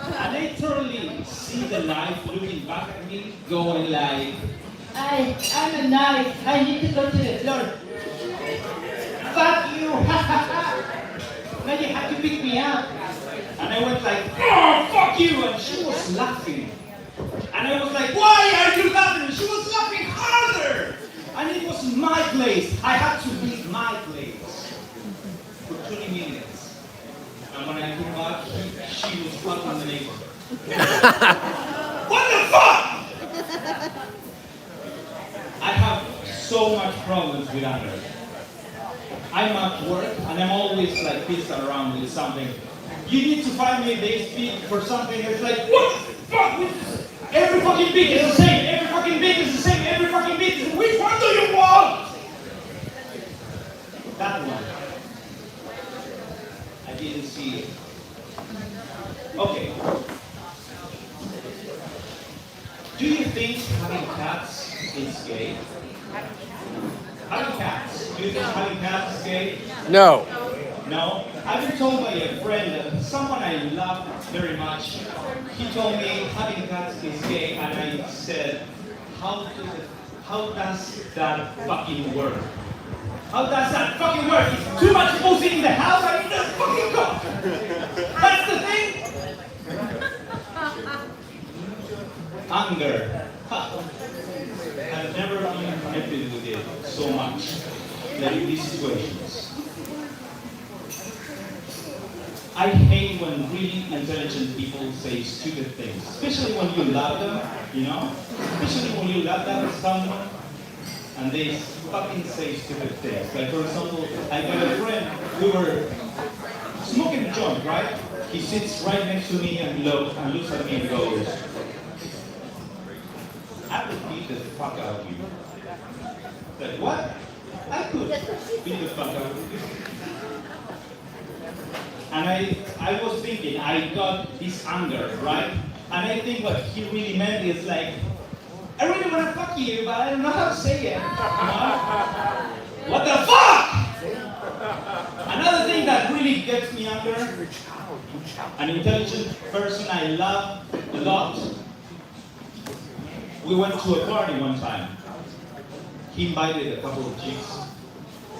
S11: And I totally see the knife looking back at me, going like, I'm a knife. I need to go to the floor. Fuck you! Now you have to pick me up. And I went like, oh, fuck you! And she was laughing. And I was like, why place. I had to leave my place for 20 minutes. And when I came back, she was fucking the neighbor. What the fuck? I have so much problems with anger. I'm at work and I'm always like pissed around with something. You need to find me, they speak for something, it's like, what the fuck? Every fucking beat is the same, every fucking beat is the same, every fucking beat is the same. Which one do you want? That one. I didn't see it. Okay. Do you think having cats is gay? Having cats. Do you think having cats is gay?
S2: No.
S11: No? I've been told by a friend, someone I love very much, he told me having cats is gay, and I said, how does that fucking work? How does that fucking work? It's too much pussy in the house, I need a fucking cock! That's the thing! Anger. I've never been connected with it so much than in these situations. I hate when really intelligent people say stupid things, especially when you love them, you know? Especially when you love that someone and they fucking say stupid things. Like for example, I got a friend, we were smoking a joint, right? He sits right next to me and looks at me and goes, I would beat the fuck out of you. Like, what? I could beat the fuck out of you. And I was thinking, I got this anger, right? And I think what he really meant is like, I really want to fuck you, but I don't know how to say it. You know? What the fuck? Another thing that really gets me anger, an intelligent person I love a lot. We went to a party one time. He invited a couple of chicks.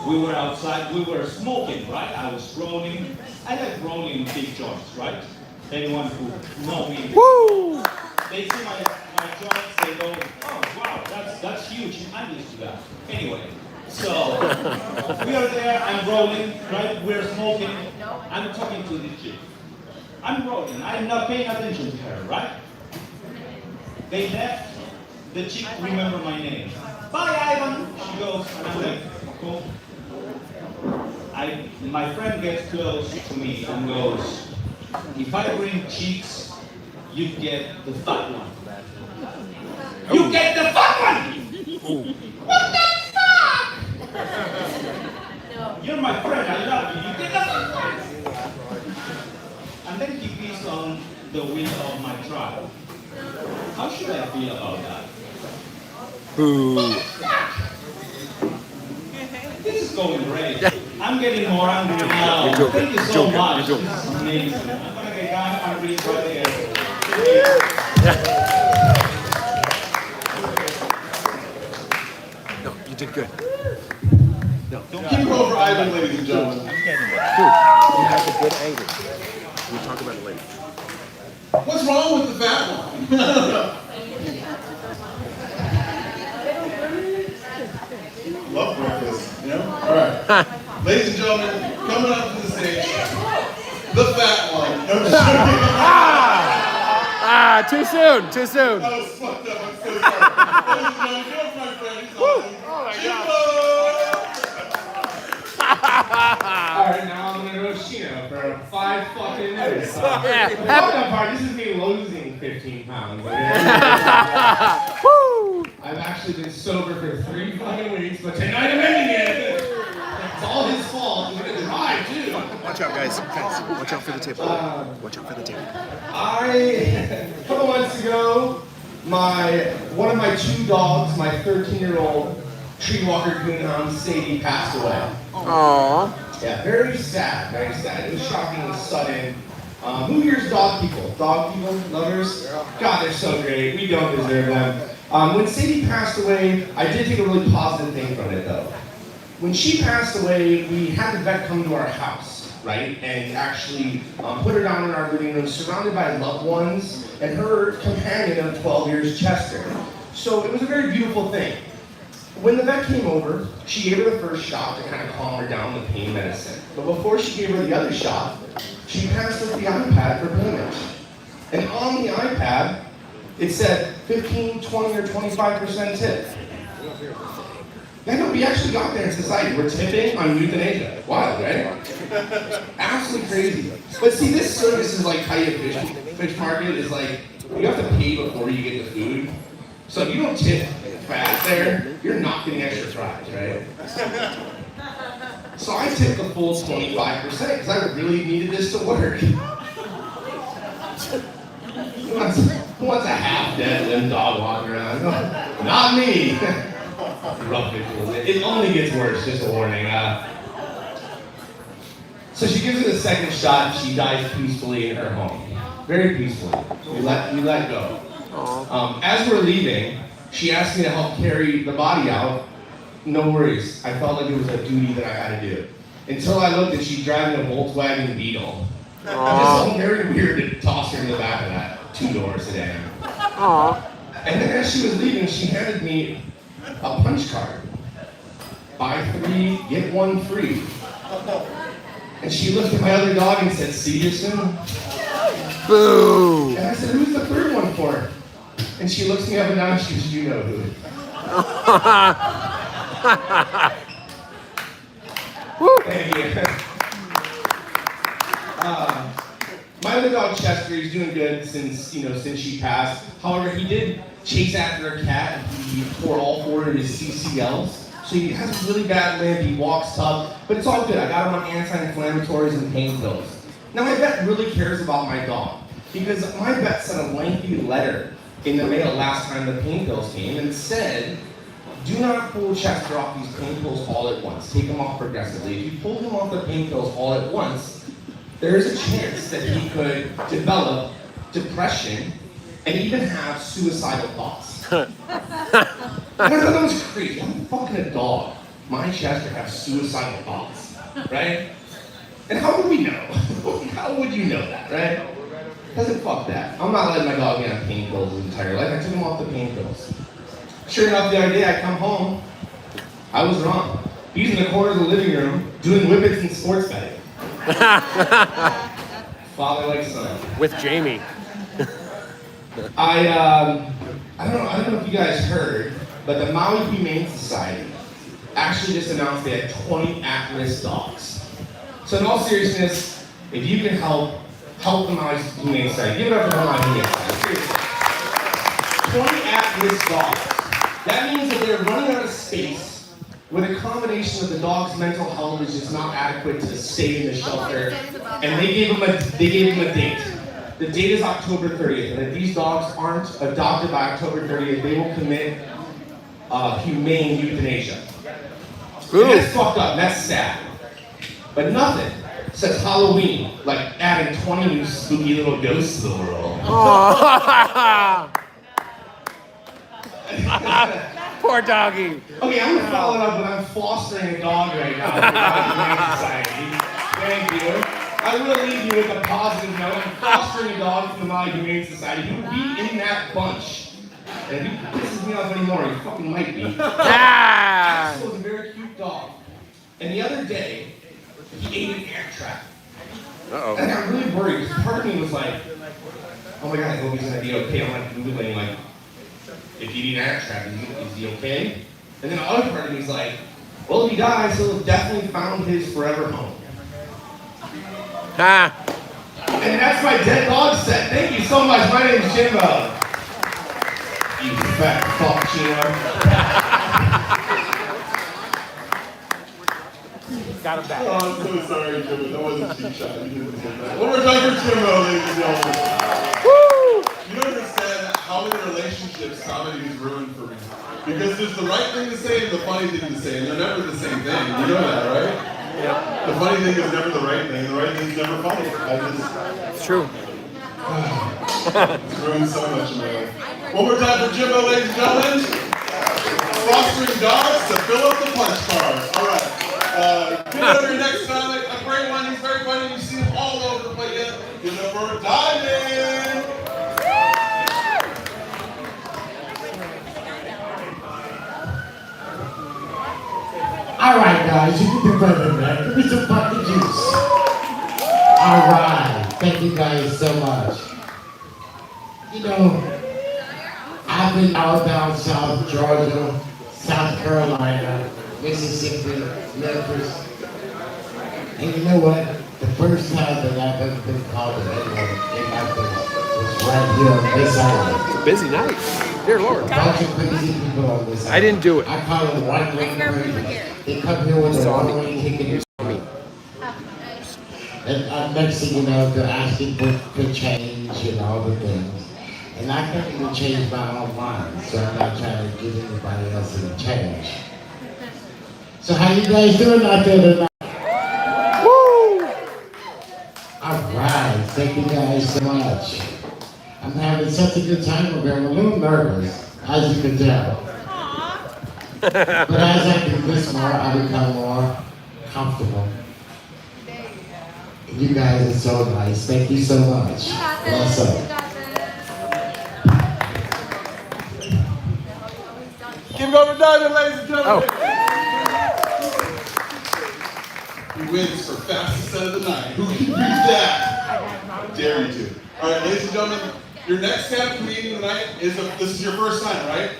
S11: We were outside, we were smoking, right? I was rolling. I like rolling big joints, right? Anyone who know me.
S2: Woo!
S11: They see my joints, they go, oh wow, that's huge. I'm used to that. Anyway, so we are there, I'm rolling, right? We're smoking. I'm talking to the chick. I'm rolling, I'm not paying attention to her, right? They left. The chick remember my name. Bye, Ivan. She goes, and I'm like, cool. My friend gets close to me and goes, if I bring chicks, you get the fat one. You get the fat one! What the fuck? You're my friend, I love you. You get the fat one! And then he pees on the wheel of my truck. How should I feel about that?
S2: Boo.
S11: This is going great. I'm getting more angry now.
S2: You're joking.
S11: Thank you so
S2: You're joking.
S11: much.
S2: You're joking.
S11: This is amazing. I'm gonna get down and read right there.
S2: No, you did good. No.
S1: Keep over Ivan, ladies and gentlemen.
S2: Dude, you have a good angle. We'll talk about it later.
S1: What's wrong with the fat one? Love breakfast, you know? All right. Ladies and gentlemen, coming up to the stage, the fat one. No, I'm just joking.
S2: Too soon, too soon.
S1: That was fucked up. I'm so sorry. Ladies and gentlemen, here's my friend. He's awesome.
S10: Oh my
S1: Jimbo!
S10: Alright, now I'm gonna go to Chino for 5 fucking minutes. The fucked up part, this is me losing 15 pounds.
S2: Woo!
S10: I've actually been sober for 3 fucking weeks, but tonight I'm ending it. It's all his fault. He's gonna drive too.
S12: Watch out, guys. Guys, watch out for the table. Watch out for the table.
S10: A couple months ago, one of my 2 dogs, my 13-year-old tree walker coonhound Sadie, passed away.
S2: Aww.
S10: Yeah, very sad, very sad. It was shocking and sudden. Who here's dog people? Dog people, lovers? God, they're so great. We don't deserve them. When Sadie passed away, I did take a really positive thing from it though. When she passed away, we had the vet come to our house, right? And actually put her down in our living room, surrounded by loved ones, and her companion of 12 years, Chester. So it was a very beautiful thing.
S13: When the vet came over, she gave her the first shot to kind of calm her down with pain medicine. But before she gave her the other shot, she passed us the iPad for payment. And on the iPad, it said 15, 20, or 25% tip. Yeah, no, we actually got there in society. We're tipping on euthanasia. Wild, right? Absolutely crazy. But see, this service is like Kaya Fish Market. Is like, you have to pay before you get the food. So if you don't tip fast there, you're not getting extra fries, right? So I tipped the full 25% because I really needed this to work. Who wants a half-dead limb dog walking around? No, not me. Rough visuals. It only gets worse, just a warning. So she gives her the second shot, and she dies peacefully in her home. Very peacefully. We let go. As we're leaving, she asked me to help carry the body out. No worries. I felt like it was a duty that I had to do. Until I looked and she's driving a Volkswagen Beetle. It just felt very weird to toss her in the back of that 2-door sedan. And then as she was leaving, she handed me a punch card. Buy 3, get 1 free. And she looked at my other dog and said, "See you soon."
S2: Boo!
S13: And I said, "Who's the third one for?" And she looks me up and down and she goes, "You know who." Thank you. My other dog Chester, he's doing good since she passed. However, he did chase after a cat and he tore all 4 of his CCLs. So he has a really bad limp, he walks tough, but it's all good. I got him on anti-inflammatories and pain pills. Now my vet really cares about my dog because my vet sent a lengthy letter in the mail last time the pain pills came and said, do not pull Chester off these pain pills all at once. Take them off progressively. If you pull him off the pain pills all at once, there is a chance that he could develop depression and even have suicidal thoughts. I thought that was crazy. I'm fucking a dog. My Chester has suicidal thoughts, right? And how would we know? How would you know that, right? Doesn't fuck that. I'm not letting my dog get on pain pills his entire life. I took him off the pain pills. Sure enough, the other day I come home, I was wrong. He's in the corner of the living room doing whippets and sports betting. Father like son.
S2: With Jamie.
S13: I don't know if you guys heard, but the Maui Humane Society actually just announced they had 20 at-risk dogs. So in all seriousness, if you can help the Maui Humane Society. Give it up for the Maui Humane Society. Seriously. 20 at-risk dogs. That means that they're running out of space with a combination of the dog's mental health is just not adequate to stay in the shelter. And they gave them a date. The date is October 30th. And if these dogs aren't adopted by October 30th, they will commit humane euthanasia. And that's fucked up. That's sad. But nothing says Halloween, like adding 20 new spooky little ghosts to the world.
S2: Poor doggy.
S13: Okay, I'm gonna follow it up, but I'm fostering a dog right now for the Humane Society. Thank you. I will leave you with a positive note. I'm fostering a dog from the Maui Humane Society. He would be in that bunch. And if he pisses me off anymore, he fucking might be. Axel was a very cute dog. And the other day, he ate an ant trap.
S2: Uh-oh.
S13: And I got really worried because part of me was like, oh my god, I hope he's gonna be okay. I'm like Googling, like, if you eat an ant trap, is he okay? And then the other part of me is like, well, if he dies, he'll have definitely found his forever home. And that's my dead dog set. Thank you so much. My name is Jimbo. You fat fuck, Chino.
S2: Got him back.
S1: Oh, I'm so sorry, Jimbo. That wasn't a cheap shot. You didn't deserve that. One more time for Jimbo, ladies and gentlemen. Woo! You don't understand how many relationships comedy has ruined for me. Because there's the right thing to say and the funny thing to say, and they're never the same thing. You know that, right?
S2: Yep.
S1: The funny thing is never the right thing, and the right thing is never funny.
S2: It's true.
S1: It's ruined so much in my life. One more time for Jimbo, ladies and gentlemen. Fostering dogs to fill up the punch cards. All right. Give it over your next time. A great one. He's very funny. You see him all over the place. Give it over for Diamond.
S14: Alright guys, you can do better than that. Give me some fucking juice. Alright, thank you guys so much. You know, I've been all down South Georgia, South Carolina, Mississippi, Memphis. And you know what? The first time that I've ever been called an N-word in my face was right here on this island.
S2: It's a busy night. Dear Lord.
S14: A bunch of crazy people on this island.
S2: I didn't do it.
S14: I call them white lane crazy. They come here with their one way ticket. And next thing you know, they're asking for change and all the things. And I can't even change my own mind, so I'm not trying to give anybody else any change. So how you guys doing out there tonight? Woo! Alright, thank you guys so much. I'm having such a good time over here. I'm a little nervous, as you can tell. But as I do this more, I become more comfortable. You guys are so nice. Thank you so much. Bless up.
S1: Give it over to Diamond, ladies and gentlemen. He wins for fastest set of the night. Who can beat that? Dare you to. All right, ladies and gentlemen, your next stand-up comedian tonight is this is your first time, right?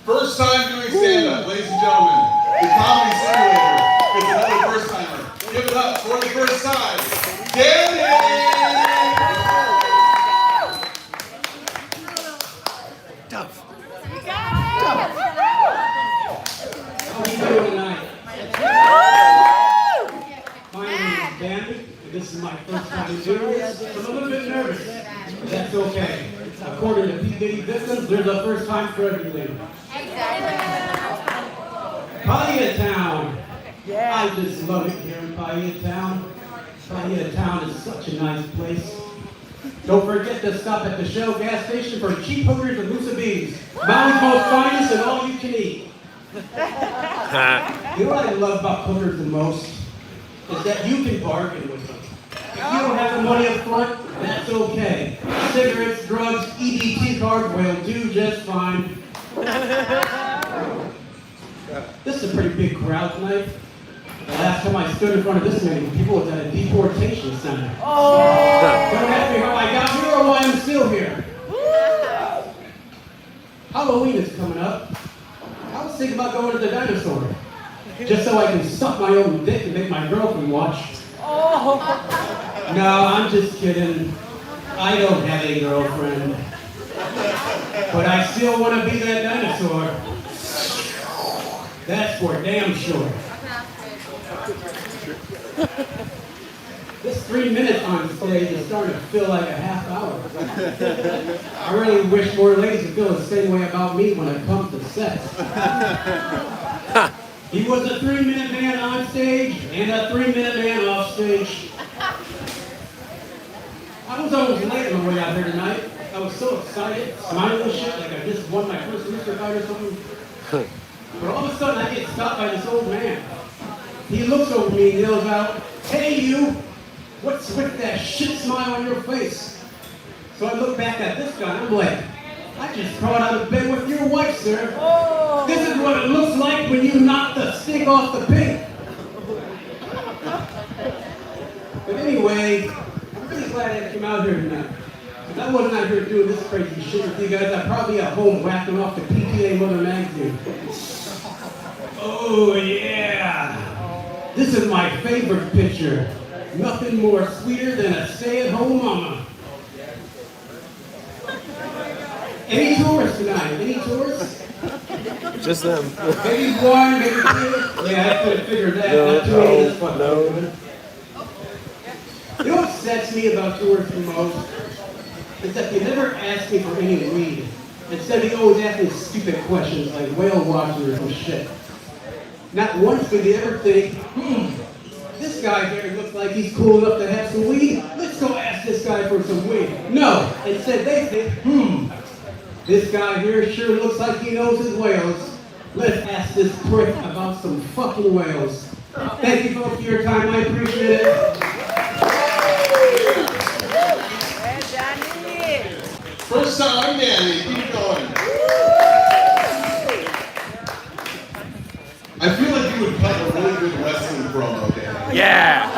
S1: First time doing stand-up, ladies and gentlemen. The Comedy Simulator is another first timer. Give it up for the first time, Danny!
S10: Tough.
S15: How are you doing tonight? My name is Bandit, and this is my first time doing this. I'm a little bit nervous, but that's okay. According to P. Diddy Business, there's a first time for everything. Paya Town. I just love it here in Paya Town. Paya Town is such a nice place. Don't forget to stop at the Shell gas station for cheap hookers and loose beans. Maui's most finest and all you can eat. You know what I love about hookers the most? Is that you can bargain with them. If you don't have the money up front, that's okay. Cigarettes, drugs, EBT card will do just fine. This is a pretty big crowd tonight. The last time I stood in front of this many people was at a deportation center. Oh! Don't ask me how I got here or why I'm still here. Halloween is coming up. I was thinking about going to the dinosaur. Just so I can suck my own dick and make my girlfriend watch. Oh. No, I'm just kidding. I don't have a girlfriend. But I still want to be that dinosaur. That's for damn sure. This 3 minutes on stage is starting to feel like a half hour. I really wish more ladies would feel the same way about me when it comes to sex. He was a 3-minute man on stage and a 3-minute man off stage. I was almost late on the way out here tonight. I was so excited, smiling and shit, like I just won my first rooster fight or something. But all of a sudden I get stopped by this old man. He looks over me and yells out, "Hey you, what's with that shit smile on your face?" So I look back at this guy and I'm like, "I just crawled out of bed with your wife, sir. Oh. This is what it looks like when you knock the stick off the pig." But anyway, I'm really glad I came out here tonight. If I wasn't out here doing this crazy shit with you guys, I'd probably be at home whacking off the PTA Mother magazine. Oh yeah! This is my favorite picture. Nothing more sweeter than a stay-at-home mama. Any tourists tonight? Any tourists?
S2: Just them.
S15: Maybe one, maybe two? Yeah, I could have figured that. Not too many this fucking good. You know what upsets me about tourists the most? Is that they never ask me for any weed. Instead, they always ask me stupid questions like whale watching or some shit. Not once would they ever think, this guy here looks like he's cool enough to have some weed. Let's go ask this guy for some weed. No, instead they think, this guy here sure looks like he knows his whales. Let's ask this prick about some fucking whales. Thank you folks for your time, I appreciate it.
S1: First time, Danny, keep going. I feel like you would cut a really good
S4: Yeah.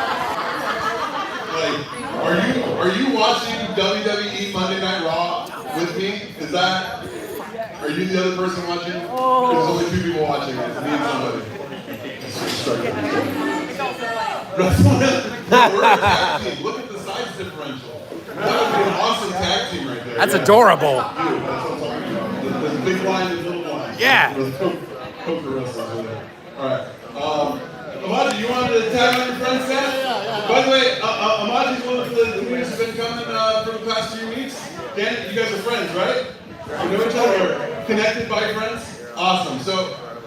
S1: Like, are you watching WWE Monday Night Raw with me? Are you the other person watching? There's only 2 people watching it. Me and somebody. We're a tag team. Look at the size differential. That would be an awesome tag team right there.
S4: That's adorable.
S1: Dude, that's what I'm talking about. The big line and little line.
S4: Yeah.
S1: Poker wrestlers over there. Alright. Amaji, you wanted to tag on your friend set? By the way, Amaji's one of the dudes who's been coming for the past few weeks. Dan, you guys are friends, right? You know each other? Connected by friends? Awesome. So,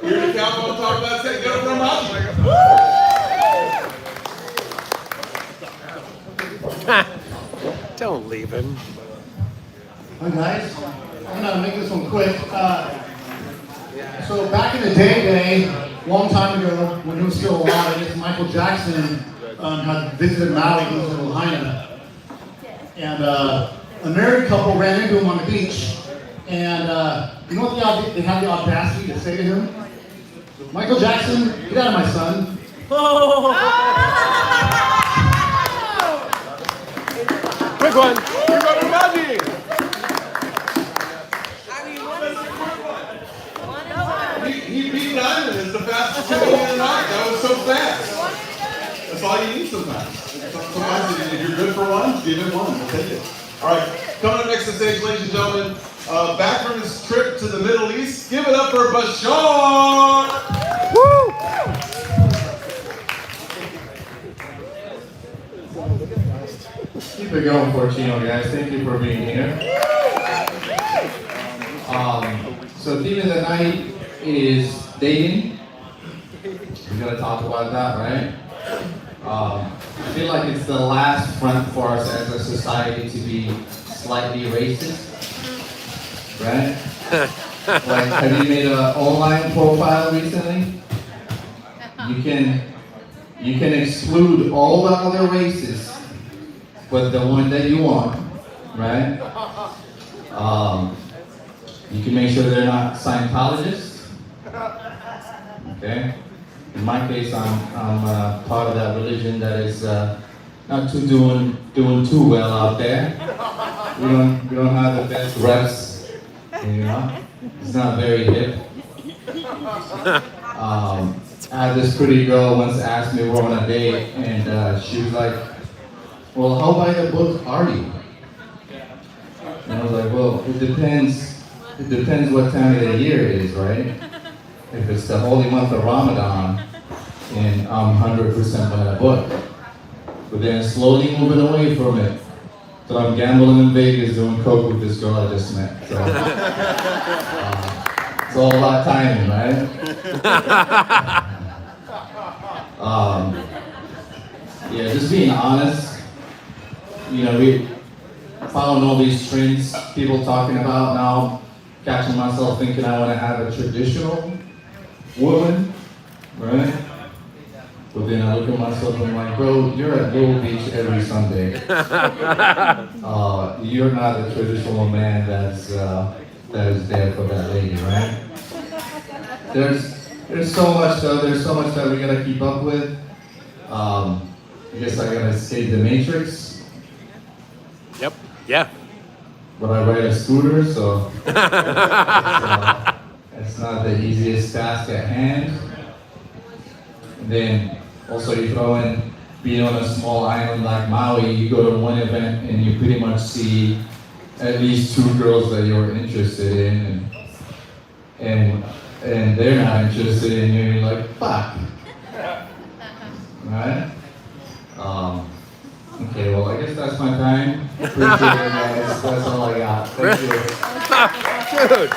S1: here to cap on top of that set, get up for Amaji.
S4: Don't leave him.
S16: Hi guys, I'm gonna make this one quick. So back in the day, long time ago, when he was still alive, I guess Michael Jackson had visited Maui, he was in Lahaina. And a married couple ran into him on the beach. And you know what they had the audacity to say to him? Michael Jackson, get out of my son.
S4: Quick one.
S1: Quick one, Amaji. He beat Diamond as the fastest two in the night. That was so fast. That's all you need sometimes. Sometimes if you're good for one, give him one. We'll take it. All right, coming up next to stage, ladies and gentlemen, back from his trip to the Middle East, give it up for Bashar!
S4: Woo!
S17: Keep it going, Fortino, guys. Thank you for being here. So theme of the night is dating. We're gonna talk about that, right? I feel like it's the last front for us as a society to be slightly racist, right? Like, have you made an online profile recently? You can exclude all the other races, but the one that you want, right? You can make sure they're not Scientologists, okay? In my case, I'm part of that religion that is not doing too well out there. We don't have the best reps, you know. It's not very hip. I had this pretty girl once asked me we're on a date, and she was like, "Well, how by the book are you?" And I was like, "Well, it depends. It depends what time of the year it is, right? If it's the holy month of Ramadan, and I'm 100% by the book. But then slowly moving away from it. So I'm gambling in Vegas doing coke with this girl I just met. So, it's all about timing, right? Yeah, just being honest. You know, we following all these trends people talking about now, catching myself thinking I want to have a traditional woman, right? But then I look at myself and I'm like, bro, you're at Little Beach every Sunday. You're not a traditional man that is there for that lady, right? There's so much though. There's so much that we gotta keep up with. I guess I gotta escape the matrix.
S4: Yep. Yeah.
S17: But I ride a scooter, so it's not the easiest task at hand. And then also you throw in being on a small island like Maui, you go to one event and you pretty much see at least 2 girls that you're interested in, and they're not interested in you, and you're like, fuck. Right? Okay, well, I guess that's my time. Appreciate it, guys. That's all I got. Thank you.
S4: Dude.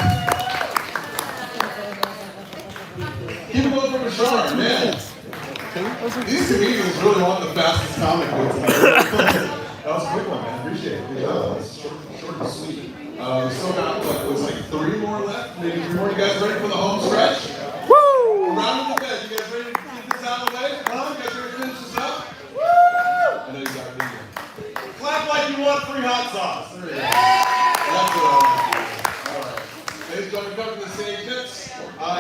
S1: Keep it going for Bashar, man. These comedians really want the fastest comic book tonight. That was a quick one, man. Appreciate it. Good job. That was short and sweet. We still got, what, it was like 3 more left? Maybe 3 more. You guys ready for the home stretch? Woo! Round of the bed. You guys ready to get this out of the way? Come on, you guys ready to finish this up? Woo! I know you got it. Clap like you want free hot sauce. There you go. That's what I want. All right. Ladies and gentlemen, come to the stage next.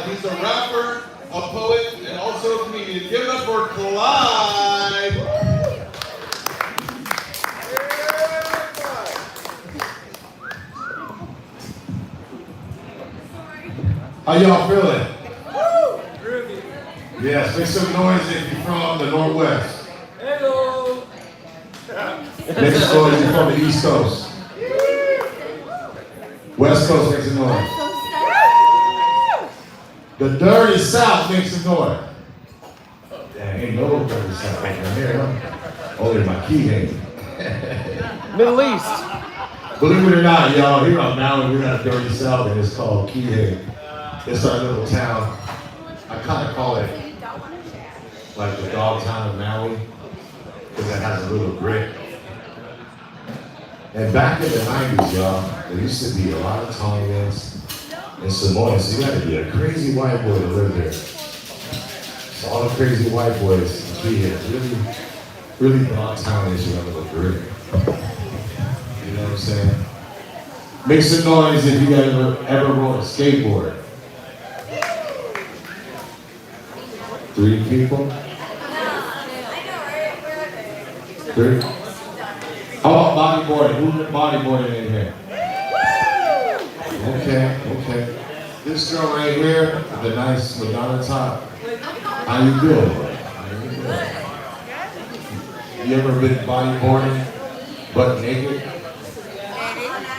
S1: He's a rapper, a poet, and also a comedian. Give it up for Clyde.
S18: How y'all feeling? Yes, make some noise if you're from the Northwest.
S10: Hello.
S18: Make some noise if you're from the East Coast. West Coast, make some noise. The dirty South makes some noise. Damn, ain't no dirty South right here, huh? Only my key name.
S4: Middle East.
S18: Believe it or not, y'all, here on Maui, we got a dirty South, and it's called Kihei. It's our little town. I kind of call it like the dog town of Maui, because it has a little grit. And back in the 90s, y'all, there used to be a lot of Tongans and Samoans. So you had to be a crazy white boy to live there. So all the crazy white boys in Kihei, really dog town is your little grit. You know what I'm saying? Make some noise if you guys ever rode a skateboard. 3 people? 3? How about bodyboarding? Who's bodyboarding in here? Okay. This girl right here, the nice Madonna top. How you doing? You ever been bodyboarding, butt naked?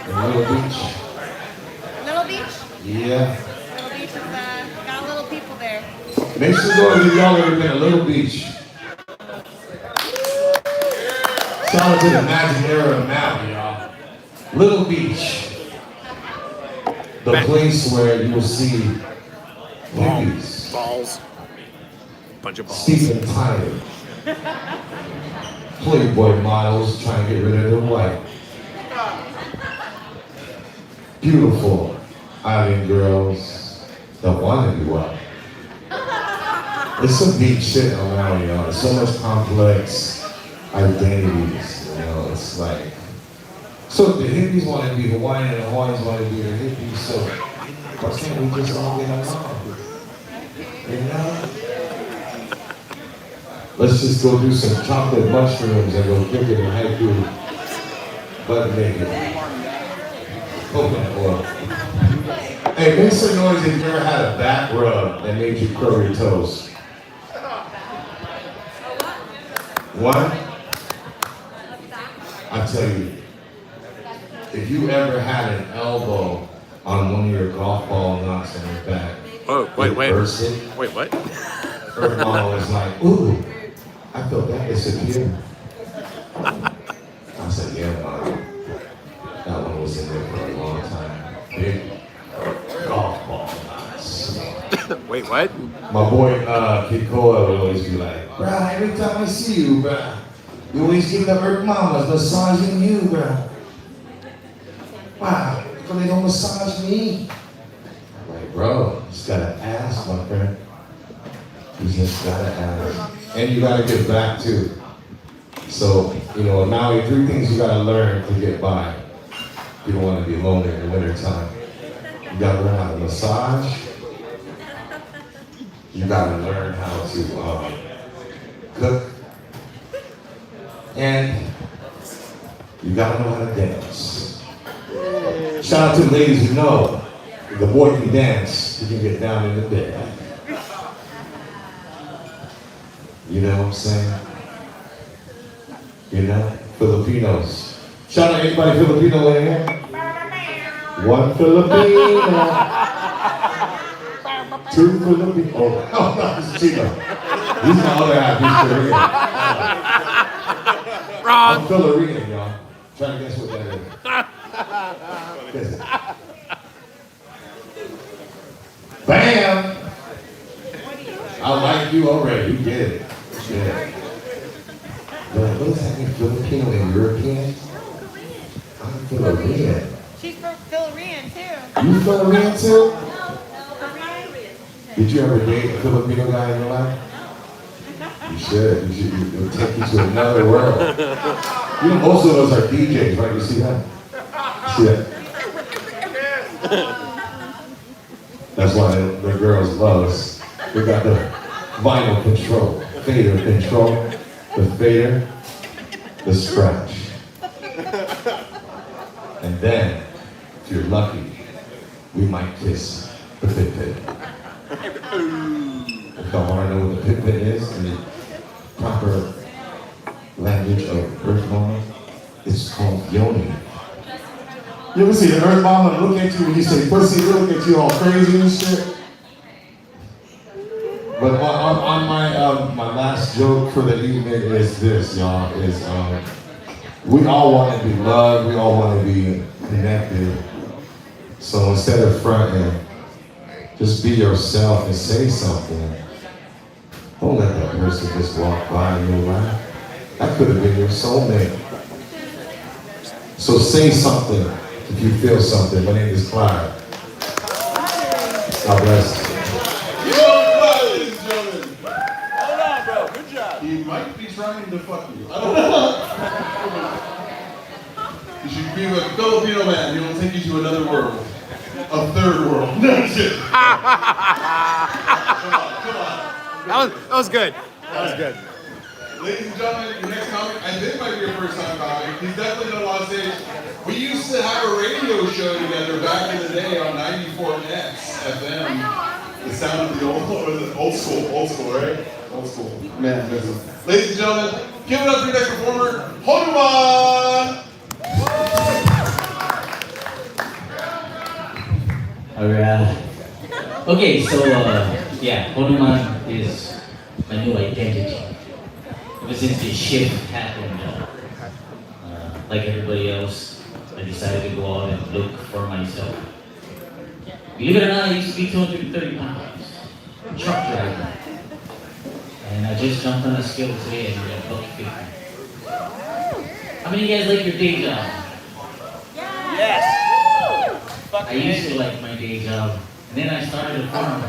S18: In Little Beach?
S9: Little Beach?
S18: Yeah.
S9: Little Beach is, got a little people there.
S18: Make some noise if y'all ever been to Little Beach. Shout out to the magic era of Maui, y'all. Little Beach. The place where you will see hippies.
S4: Balls. Bunch of balls.
S18: Stephen Tyler. Playboy models trying to get rid of their wife. Beautiful island girls that want to be wild. It's some deep shit around, y'all. There's so much complex identities, you know. It's like, so the hippies want to be Hawaiian and the Hawaiians want to be the hippies, so why can't we just all get along? You know? Let's just go do some chocolate mushrooms and go kick it in haiku, butt naked. Coconut oil. Hey, make some noise if you ever had a back rub that made you curl your toes. What? I tell you, if you ever had an elbow on one of your golf ball knocks on your back,
S4: oh, wait.
S18: Burst it,
S4: Wait, what?
S18: her mom was like, ooh, I felt that disappear. I said, yeah, Mom. That one was in there for a long time. Big golf ball knots.
S4: Wait, what?
S18: My boy Kid Koa would always be like, bruh, every time I see you, bruh, you always give the Earth Mamas massaging you, bruh. Wow, how come they don't massage me? I'm like, bro, just gotta ask, my friend. You just gotta ask. And you gotta get back too. So, you know, now 3 things you gotta learn to get by. You don't wanna be lonely in the wintertime. You gotta learn how to massage. You gotta learn how to cook. And you gotta know how to dance. Shout out to the ladies who know if the boy can dance, he can get down in the bed. You know what I'm saying? You know? Filipinos. Shout out to anybody Filipino in here? One Filipino. 2 Filipino. Oh, no, it's Chino. He's the other half, he's Korean.
S4: Wrong.
S18: I'm Filipino, y'all. Try to guess what that is. Guess it. Bam! I like you already. You did it. Yeah. What does that mean? Filipino and European? I'm Filipino.
S9: She's from Philarian too.
S18: You Filipino too? Did you ever date a Filipino guy in your life? You should. It'll take you to another world. You know, most of us are DJs, right? You see that? See that? That's why the girls love us. We got the vinyl control, fader control, the fader, the scratch. And then, if you're lucky, we might kiss The pit pit. If y'all want to know what the pit pit is in the proper language of Earth Mama, it's called yoni. You ever see the Earth Mama look at you when you say pussy, look at you all crazy and shit? But on my last joke for the evening is this, y'all, is we all want to be loved, we all want to be connected. So instead of fronting, just be yourself and say something. Don't let that person just walk by in your life. That could have been your soulmate. So say something if you feel something. My name is Clyde. God bless you.
S1: Ladies and gentlemen. Hold on, bro. Good job. He might be trying to fuck you. I don't know. You should be a Filipino man. He will take you to another world. A third world. No shit. Come on.
S4: That was good. That was good.
S1: Ladies and gentlemen, your next comic, I think might be your first time comic. He's definitely done a lot of stage. We used to have a radio show together back in the day on 94X FM. The sound of the old school, right? Old school. Man, business. Ladies and gentlemen, give it up for your next performer, Honuman!
S19: Alright. Okay, so yeah, Honuman is my new identity. Ever since this shift happened, like everybody else, I decided to go out and look for myself. Believe it or not, I used to be 230 pounds, truck driver. And I just jumped on a scale today and we're at buck 50. How many of you guys like your day job?
S10: Yes.
S19: I used to like my day job, and then I started a farm.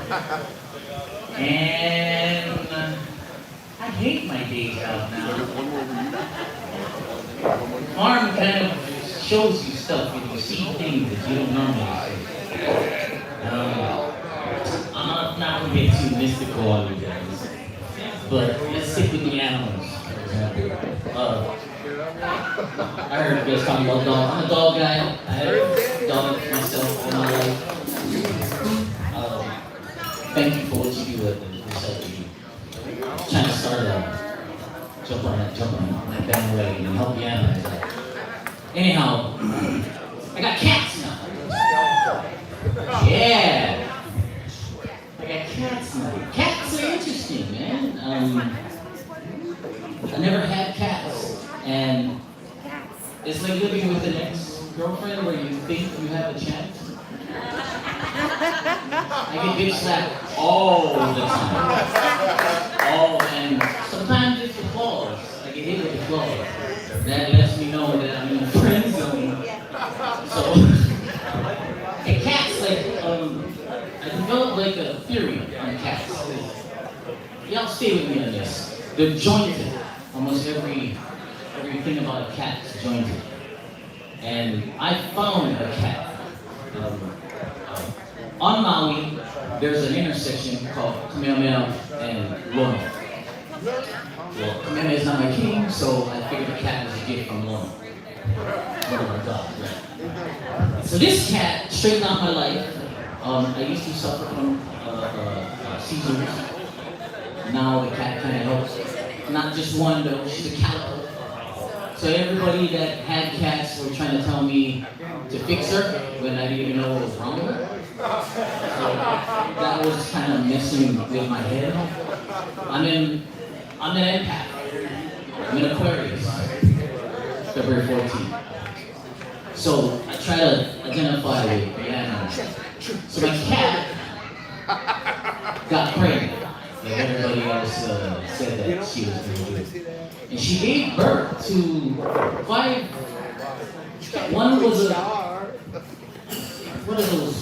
S19: And I hate my day job now. Farm kind of shows you stuff, and you see things that you don't normally see. I'm not going to get too mystical on you guys, but let's stick with the animals, for example. I heard you guys talking about dogs. I'm a dog guy. I had a dog myself in my life. Thank you for what you do at the recycling. Trying to start jump on that bandwagon and help the animals out. Anyhow, I got cats now. Yeah. I got cats now. Cats are interesting, man. I never had cats, and it's like living with an ex-girlfriend where you think you have a chance. I get bitch slapped all the time. And sometimes it's the claws. I get hit with the claws. That lets me know that I'm in the friend zone. So, and cats, like, I developed like a theory on cats. Y'all stay with me on this. They're jointed. Almost everything about a cat is jointed. And I found a cat. On Maui, there's an intersection called Kamehameha and Lono. Well, Kamehameha is not my king, so I figured the cat was a gift from Lono. One of my dogs, right? So this cat straightened out my life. I used to suffer from seizures. Now the cat kind of helps. Not just one though, she's a calico. So everybody that had cats were trying to tell me to fix her when I didn't even know what was wrong with her. So that was kind of messing with my head. I'm an empath. I'm an Aquarius. February 14th. So I try to identify with the animals. So my cat got pregnant. Like everybody else said that she was going to do it. And she gave birth to 5. One was what are those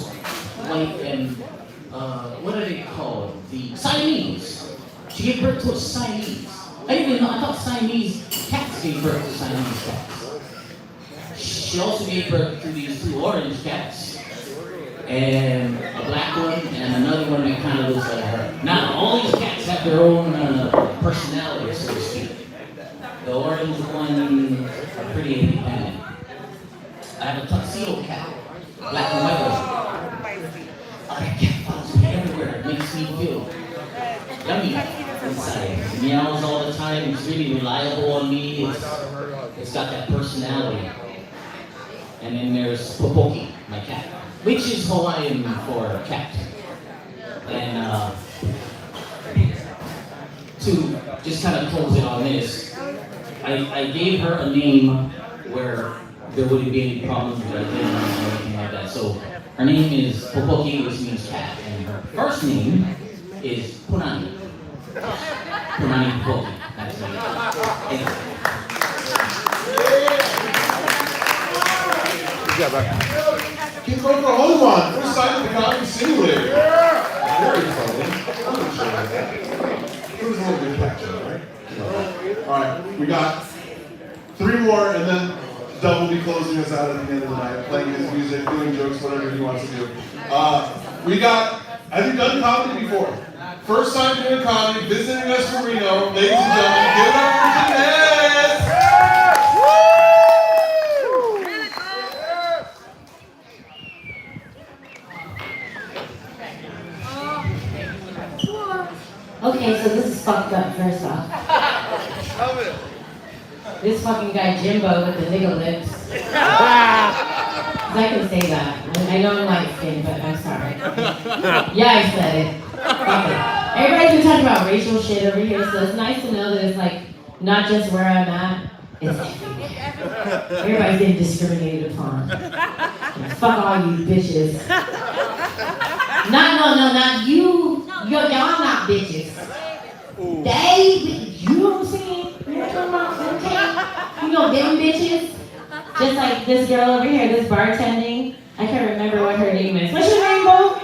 S19: white and, what are they called? The Siamese. She gave birth to a Siamese. I didn't even know, I thought Siamese cats gave birth to Siamese cats. She also gave birth to these 2 orange cats. And a black one, and another one that kind of looks like her. Now, all these cats have their own personality, so to speak. The orange one are pretty independent. I have a tuxedo cat, black and white one. I got yogurt makes me feel yummy inside. It meows all the time. It's really reliable on me. It's got that personality. And then there's Popoki, my cat, which is Hawaiian for cat. And to just kind of close it on this, I gave her a name where there wouldn't be any problems with identity or anything like that. So her name is Popoki, which means cat, and her first name is Punani. Punani Popoki. That's her name.
S1: Good job, bro. Keep going for a home run. First time in the Comedy Simulator. Very funny. I'm gonna show you that. It was a little bit catchy, right? Alright, we got 3 more, and then Dub will be closing us out at the end of the night, playing his music, doing jokes, whatever he wants to do. Have you done comedy before? First time doing comedy, visiting us from Reno. Ladies and gentlemen, give it up for Jeanette!
S20: Okay, so this is fucked up, first off. This fucking guy Jimbo with the nigga lips. 'Cause I can say that. I know I'm light skinned, but I'm sorry. Yeah, I said it. Fuck it. Everybody's been talking about racial shit over here, so it's nice to know that it's like not just where I'm at, it's everywhere. Everybody's getting discriminated upon. Fuck all you bitches. Not you. Y'all not bitches. They, you know what I'm saying? You know what I'm talking about? Okay? You know them bitches? Just like this girl over here, this bartending. I can't remember what her name is. What's your name, Bo?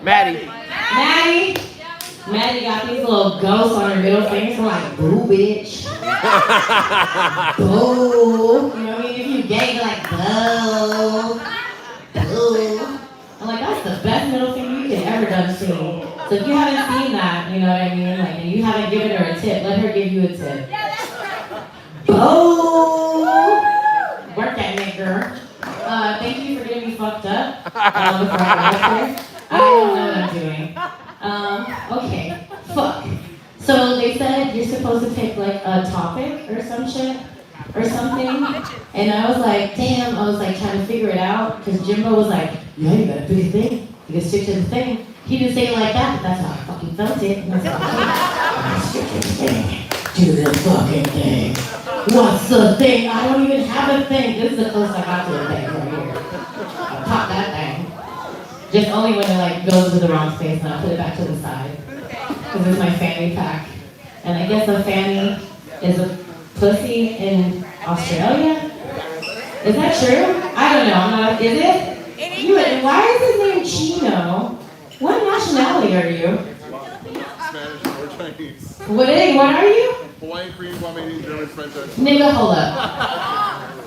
S2: Maddie.
S20: Maddie? Maddie got these little ghosts on her middle fingers. I'm like, boo, bitch. Boo. You know what I mean? If you gay, you're like, boo. Boo. I'm like, that's the best middle finger you could ever done to me. So if you haven't seen that, you know what I mean? Like, and you haven't given her a tip, let her give you a tip. Boo! Work that nigga. Thank you for getting me fucked up. Before I don't know what I'm doing. Okay. Fuck. So they said you're supposed to pick like a topic or some shit or something. And I was like, damn, I was like trying to figure it out. Because Jimbo was like, yeah, you gotta pick a thing. You gotta stick to the thing. He didn't say it like that, but that's how I fucking felt it. And I was like, okay, stick to the thing. Do the fucking thing. What's the thing? I don't even have a thing. This is the closest I got to a thing right here. I pop that thing. Just only when it like goes to the wrong space and I put it back to the side. Because it's my fanny pack. And I guess a fanny is a pussy in Australia? Is that true? I don't know. I'm not, is it? Why is his name Chino? What nationality are you?
S12: Spanish or Chinese.
S20: What are you?
S12: Hawaiian, Korean, Guamanian, German, French, Irish.
S20: Nigga, hold up.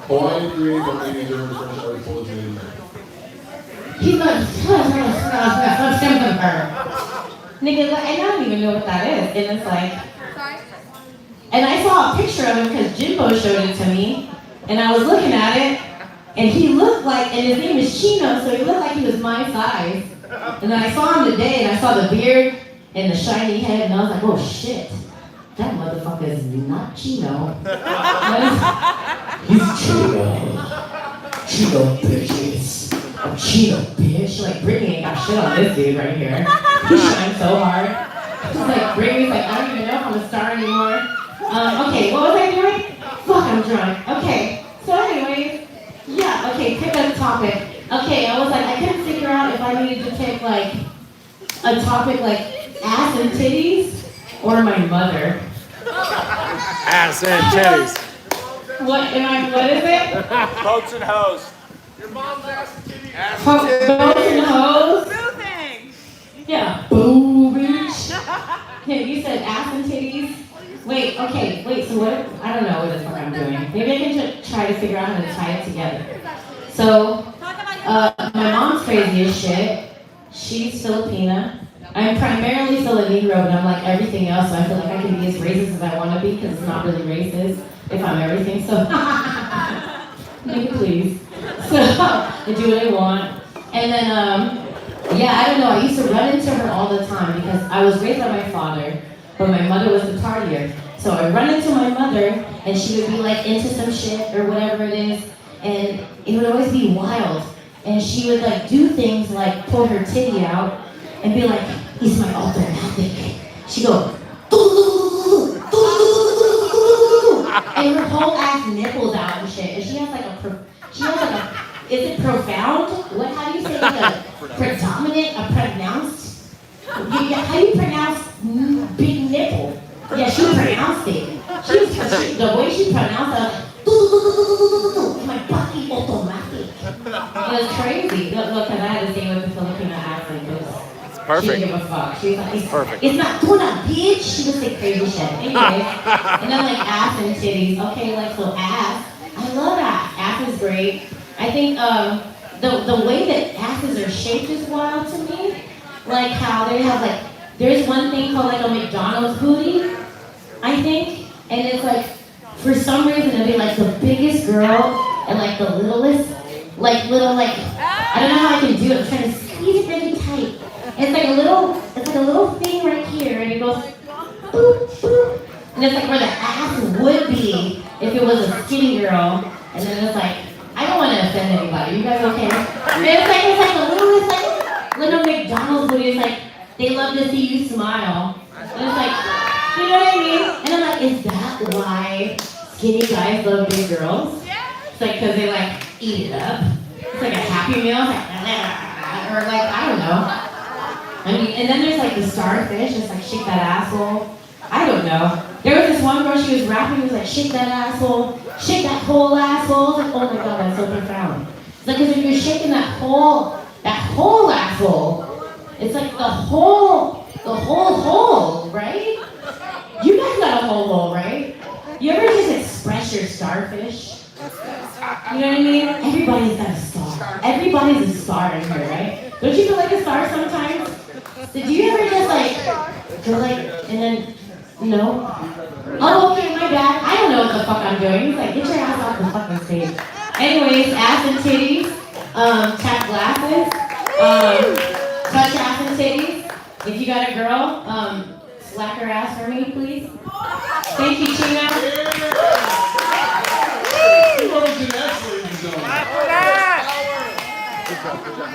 S12: Hawaiian, Korean, Guamanian, German, French, Irish, Polish, Canadian, American.
S20: He's like, nigga, and I don't even know what that is. And it's like, and I saw a picture of him because Jimbo showed it to me, and I was looking at it, and he looked like, and his name is Chino, so he looked like he was my size. And then I saw him today, and I saw the beard and the shiny head, and I was like, oh shit, that motherfucker is not Chino. He's Chino. Chino bitches. I'm Chino bitch. Like Brittany ain't got shit on this dude right here. He shines so hard. She's like, Brittany's like, I don't even know if I'm a star anymore. Okay, what was I doing? Fuck, I'm drunk. Okay, so anyways, yeah, okay, pick a topic. Okay, I was like, I couldn't figure out if I needed to pick like a topic like ass and titties or my mother.
S2: Ass and titties.
S20: What is it?
S2: Pokes and hoes.
S12: Your mom's ass and titties.
S20: Pokes and hoes?
S9: Boo thing.
S20: Yeah, boo bitch. Okay, you said ass and titties. Wait, so what? I don't know what the fuck I'm doing. Maybe I can just try to figure out how to tie it together. So, my mom's crazy as shit. She's Filipina. I'm primarily Filipino, but I'm like everything else, so I feel like I can be as racist as I want to be, because it's not really racist if I'm everything, so nigga please. So, I do what I want. And then, Yeah, I don't know. I used to run into her all the time because I was raised by my father, but my mother was the partier. So I run into my mother, and she would be like into some shit or whatever it is, and it would always be wild. And she would like do things like pull her titty out and be like, "He's my automatic." She'd go, and her whole ass nipples out and shit. And she has like is it profound? What? How do you say like a pronounced? Yeah, how do you pronounce big nipple? Yeah, she pronounced it. The way she pronounced it, my body automatic. It was crazy. Look, and I had to say with the Filipino accent. It's
S2: perfect.
S20: She didn't give a fuck. She was like, it's
S2: perfect.
S20: It's not tuna, bitch. She would say crazy shit. Anyway, and then like ass and titties. Okay, like so ass. I love ass. Ass is great. I think the way that asses are shaped is wild to me. Like how they have like, there's one thing called like a McDonald's booty, I think, and it's like, for some reason it'll be like the biggest girl and like the littlest, like little like, I don't know how I can do it. I'm trying to squeeze it really tight. It's like a little thing right here, and it goes boop boop, and it's like where the ass would be if it was a skinny girl, and then it's like, I don't want to offend anybody. You guys okay? It's like the little McDonald's booty. It's like they love to see you smile. And it's like, you know what I mean? And I'm like, is that why skinny guys love big girls? It's like because they like eat it up. It's like a Happy Meal. It's like, or like I don't know. I mean, and then there's like the starfish. It's like shake that asshole. I don't know. There was this one girl, she was rapping, it was like, shake that asshole, shake that whole asshole. I was like, oh my god, that's so profound. It's like, because if you're shaking that whole asshole, it's like the whole hole, right? You guys got a whole hole, right? You ever just express your starfish? You know what I mean? Everybody's got a star. Everybody's a star in here, right? Don't you feel like a star sometimes? Did you ever just like, go like, and then, no? Oh, okay, my bad. I don't know what the fuck I'm doing. He's like, get your ass off the fucking stage. Anyways, ass and titties, tap glasses, touch ass and titties. If you got a girl, slap her ass for me, please. Thank you, Tina.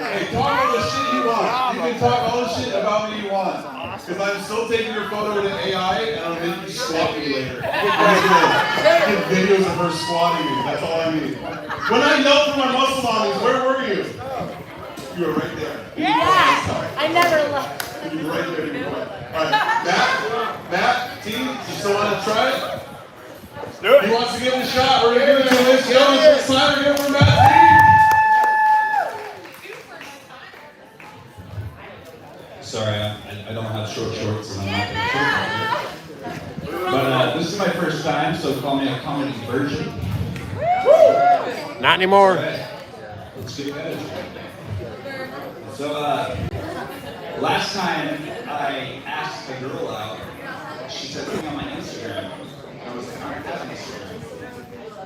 S1: Hey, talk all the shit you want. You can talk all the shit about me you want. Because I'm still taking your photo to AI and I'll make you squat me later. Get videos of her squatting me. That's all I need. When I knelt for my muscle mommies, where were you? You were right there.
S9: Yeah! I never left.
S1: You were right there. You were right. All right, Matt, T, you still want to try it? Let's do it. He wants to give it a shot. We're going to give it to this young slider here for Matt T.
S11: Sorry, I don't have short shorts and I'm not going to short. But this is my first time, so call me a comedy virgin.
S2: Not anymore.
S11: Right. Let's get at it. So, last time I asked a girl out, she said something on my Instagram. I was like, I don't have Instagram.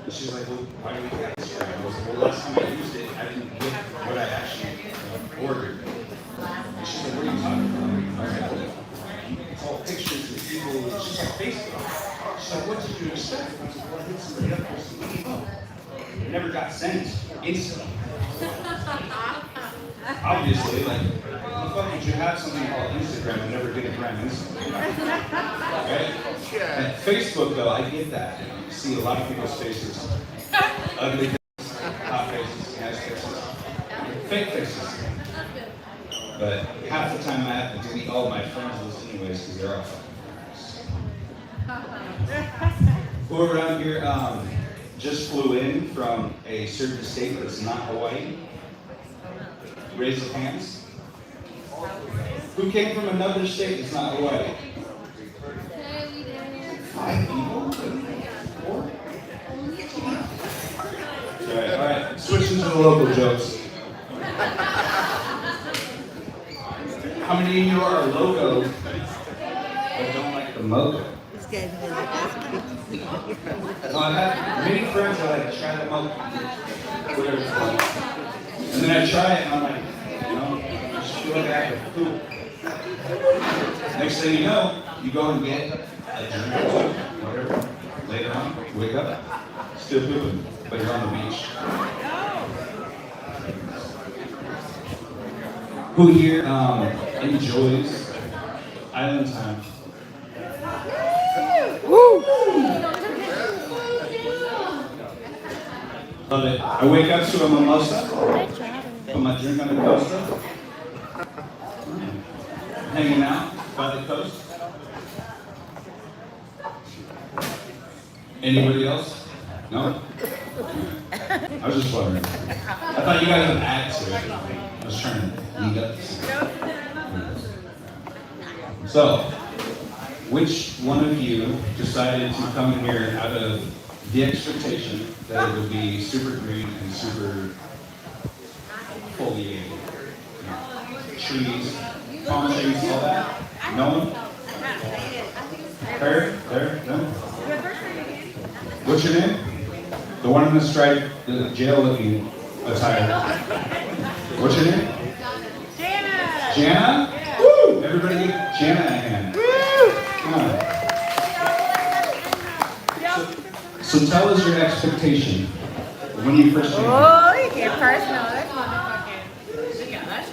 S11: And she's like, well, why do we have Instagram? I was like, well, last time I used it, I didn't get what I actually ordered. And she's like, what are you talking about? I was like, well, it's all pictures of people. It's just like Facebook. She's like, what did you expect? I was like, well, I hit somebody up for some It never got sent instantly. Obviously, like, how the fuck would you have something called Instagram and never get a gram instantly? Right? And Facebook, though, I get that. You see a lot of people's faces. Ugly faces, hot faces, nice faces, fake faces. But half the time I have to delete all my friends list anyways because they're all fucking nerds. Who around here just flew in from a certain state that's not Hawaii? Raise your hands. Who came from another state that's not Hawaii? 5 people? 4? Alright, switching to the local jokes. How many of you are loco but don't like the moco? Well, I've had many friends that like try the moco, whatever it's called. And then I try it and I'm like, you know, fill a bag of poop. Next thing you know, you go and get a drink or two, whatever. Later on, you wake up, still pooping, but you're on the beach. Who here enjoys island time? Woo! Love it. I wake up to a mimosa, put my drink on the coaster, hanging out by the coast. Anybody else? No? I was just wondering. I thought you guys would add to it. I was trying to lead up. So, which one of you decided to come here out of the expectation that it would be super green and super foliated? Trees, palm trees, all that? No one? There? No? What's your name? The one in the striped, the jail-looking attire. What's your name? Jana! Jana? Yeah. Woo! Everybody give Jana a hand. Woo! Come on. So tell us your expectation when you first came here.
S9: Oh, you get personal. That's motherfucking. Look at that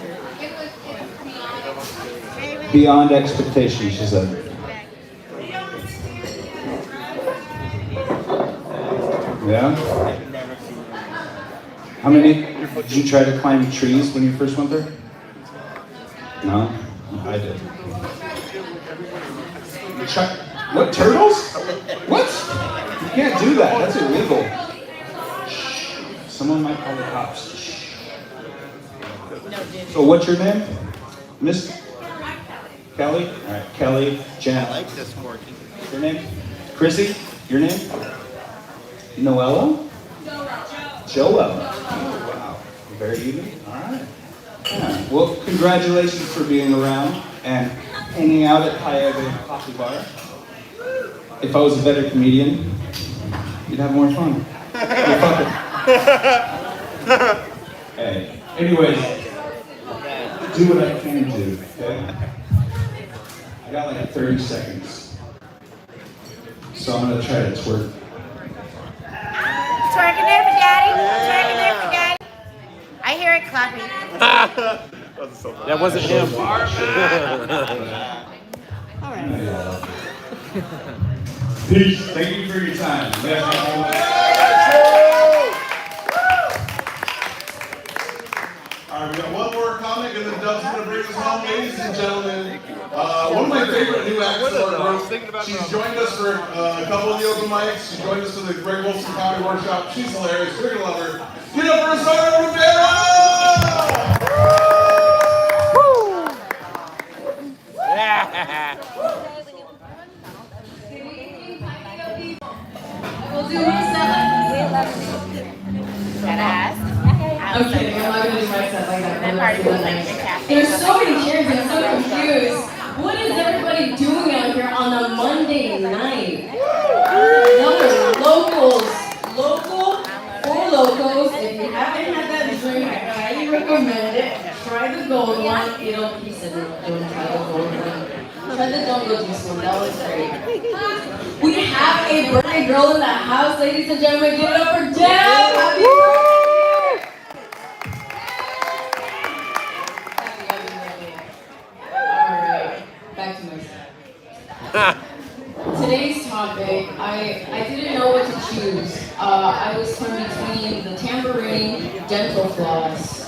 S9: shirt.
S11: Beyond expectation, she said. Yeah? How many, did you try to climb trees when you first went there? No? I did. What, turtles? What? You can't do that, that's illegal. Shh. Someone might call the cops. So what's your name? Miss Kelly? All right, Kelly, Jan. I like this working. Your name? Chrissy? Your name? Noella? Joel. Oh, wow. Very even. All right. Yeah. Well, congratulations for being around and hanging out at Tioga Coffee Bar. If I was a better comedian, you'd have more fun. Hey. Anyways, do what I can do, okay? I got like 30 seconds. So I'm gonna try to twerk.
S9: Twerking there for daddy. Twerking there for daddy. I hear it clapping.
S2: That wasn't him.
S9: All right.
S11: Peace. Thank you for your time.
S1: All right, we got one more comic, and then Doug's going to bring us home. Ladies and gentlemen, one of my favorite new acts in our group. She's joined us for a couple of the open mics. She joined us for the Greg Wilson Comedy Workshop. She's hilarious. We're going to love her. Get up for a Sarah Rivera!
S5: We'll do one set. I'm kidding, I'm not gonna do my set like that. There's so many chairs, I'm so confused. What is everybody doing out here on a Monday night? Another locals, local or locals. If you haven't had that drink, I highly recommend it. Try the gold one. It'll he said don't try the gold one. Try the Dungo Juice one. That was great. We have a birthday girl in the house, ladies and gentlemen. Give it up for Deb. Happy birthday! Back to myself. Today's topic, I didn't know what to choose. I was torn between the tambourine, dental floss,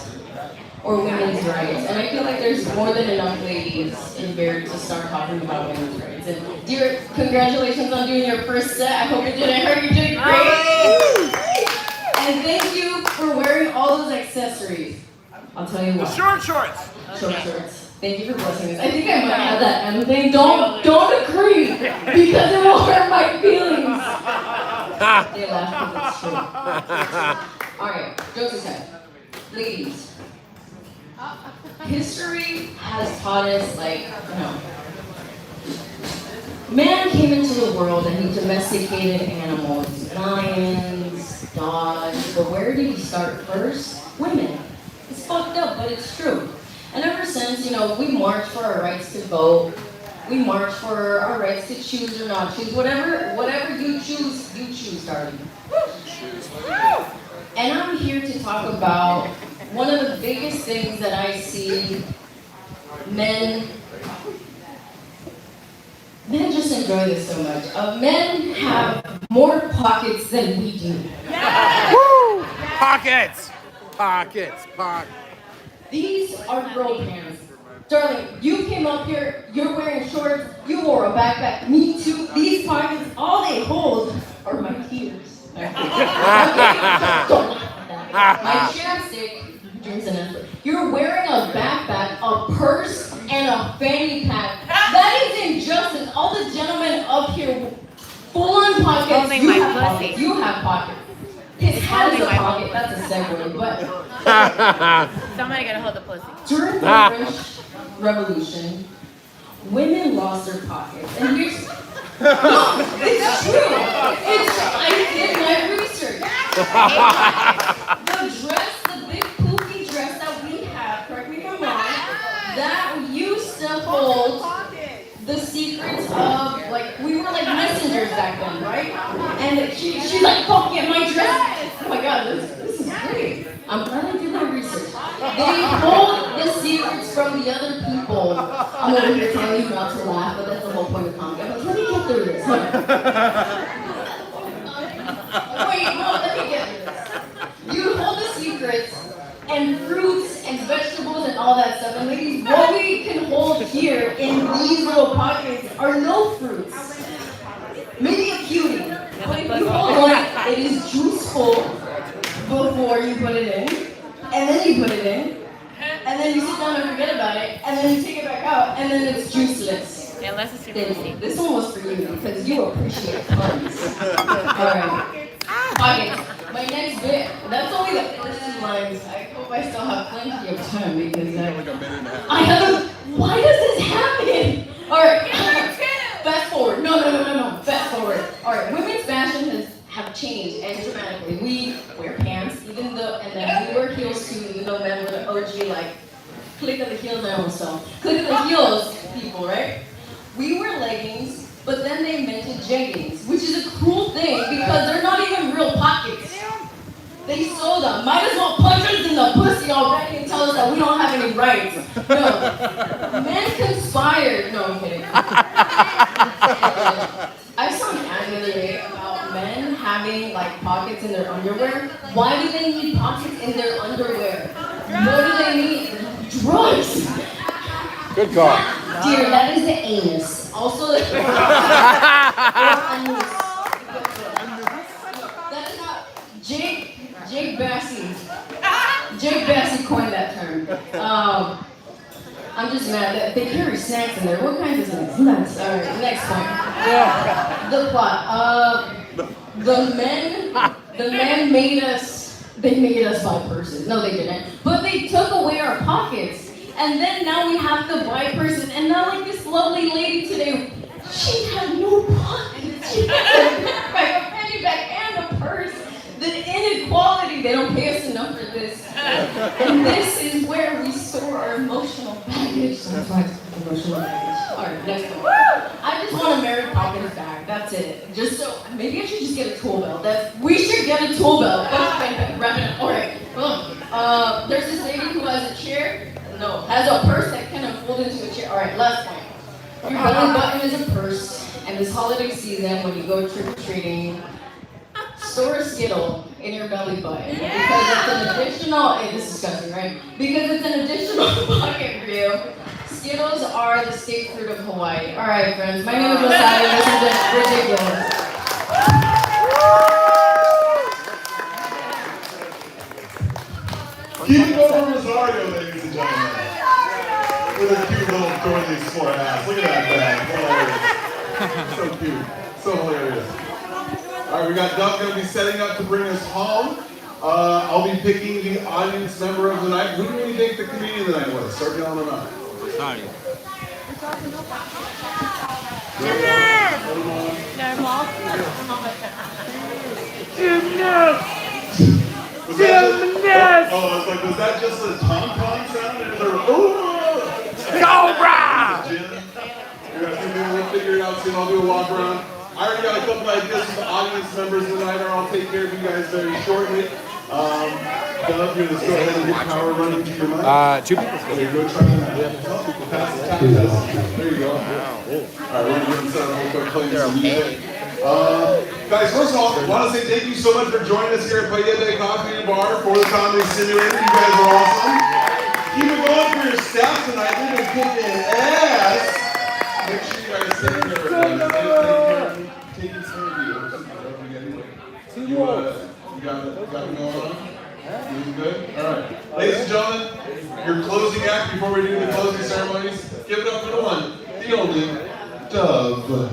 S5: or women's rights. And I feel like there's more than enough ladies in here to start talking about women's rights. And dear, congratulations on doing your first set. I hope it didn't hurt. You did great. And thank you for wearing all those accessories. I'll tell you what.
S10: Short shorts.
S5: Short shorts. Thank you for blessing us. I think I might have that M thing. Don't agree, because it will hurt my feelings. They laugh because it's true. Alright, jokes aside. Ladies, history has taught us, man came into the world and he domesticated animals, lions, dogs, but where did he start first? Women. It's fucked up, but it's true.
S7: And ever since, we march for our rights to vote. We march for our rights to choose or not choose. Whatever you choose, darling. And I'm here to talk about one of the biggest things that I see men just enjoy this so much. Men have more pockets than we do.
S4: Woo! Pockets! Pockets! Pockets!
S7: These are girl pants. Darling, you came up here, you're wearing shorts, you wore a backpack, me too. These pockets, all they hold are my tears. My chapstick drinks an effort. You're wearing a backpack, a purse, and a fanny pack. That is injustice. All the gentlemen up here, full on pockets.
S9: Holding
S7: You
S9: my
S7: have
S9: pussy.
S7: pockets. You have pockets. His hat is a pocket. That's a segue, but
S9: Somebody gotta hold the pussy.
S7: during the French Revolution, women lost their pockets. And here's no, it's true. I did my research. The dress, the big poofy dress that we have, correct me if I'm wrong, that used to hold the secrets of, we were like messengers back then, right? And she's like, fuck, get my dress. Oh my God, this is great. I'm glad I did my research. They hold the secrets from the other people. I'm over here telling you not to laugh, but that's the whole point of comedy. I'm like, let me get through this. Wait, no, let me get through this. You hold the secrets and fruits and vegetables and all that stuff. And ladies, what we can hold here in these little pockets are no fruits. Maybe a cutie. But if you hold one, it is juiceful before you put it in. And then you put it in. And then you sit down and forget about it. And then you take it back out. And then it's juiceless.
S9: Yeah, unless it's your pussy.
S7: This one was for you because you appreciate puns. Alright. Pockets. My next bit. That's only the first 2 lines. I hope I still have plenty of time because I have a. Why does this happen? Alright. Fast forward. No. Fast forward. Alright. Women's fashion have changed and dramatically. We wear pants, and then we wear heels too, even though men were the OG, click of the heels, I almost saw. Click of the heels people, right? We wear leggings, but then they invented jeggings, which is a cruel thing because they're not even real pockets. They sold them. Might as well punch us in the pussy already and tell us that we don't have any rights. No. Men conspired. No, I'm kidding. I saw an ad the other day about men having pockets in their underwear. Why do they need pockets in their underwear? What do they need? Drugs.
S4: Good call.
S7: Dear, that is the anus. Also, the anus. That is not Jake Bassey. Jake Bassey coined that term. I'm just mad that they carry snacks in there. What kind of snacks? Nuts. All right, next point. The plot. The men made us. They made us buy purses. No, they didn't. But they took away our pockets. And then now we have to buy purses. And now this lovely lady today, she had no pockets. She had a backpack, a penny bag, and a purse. The inequality, they don't pay us enough for this. And this is where we store our emotional baggage. Sometimes emotional baggage. Alright, next one. I just want a Mary Poppins bag. That's it. Just so, maybe I should just get a tool belt. We should get a tool belt. Wrap it up. Alright, there's this lady who has a chair. No, has a purse that can unfold into a chair. Alright, last point. Your belly button is a purse. And this holiday season, when you go trick-or-treating, store a Skittle in your belly button because it's an additional, this is disgusting, right? Because it's an additional pocket for you. Skittles are the state fruit of Hawaii. All right, friends, my name is Rosario. This is just ridiculous.
S1: Keep it over Rosario, ladies and gentlemen. With a cute little doily sport ass. Look at that bag. Hilarious. So cute. So hilarious. All right, we got Doug going to be setting up to bring us home. I'll be picking the audience member of the night. Who do we think the comedian of the night was? Start yelling them out.
S4: Sorry.
S1: Gymnast! Oh, I was like, was that just a tom-tom sound? And they're
S4: Cobra!
S1: We'll figure it out soon. I'll do a walk around. I already got a couple ideas for the audience members tonight, or I'll take care of you guys very shortly. Doug, you're going to go ahead and get power running to your mic.
S4: 2 people.
S1: There you go, try that. Pass the tap test. There you go. All right, we're going to get inside real quick, playing some music. Guys, first of all, I want to say thank you so much for joining us here at Paella de Coffee and Bar for the Comedy Simulator. You guys are awesome. Keep it going for your staff tonight. We've been kicking ass. Make sure you guys stay in there. Taking care of you. You got it going on? You good? All right. Ladies and gentlemen, your closing act before we do the closing ceremonies. Give it up for the one, the only, Dove.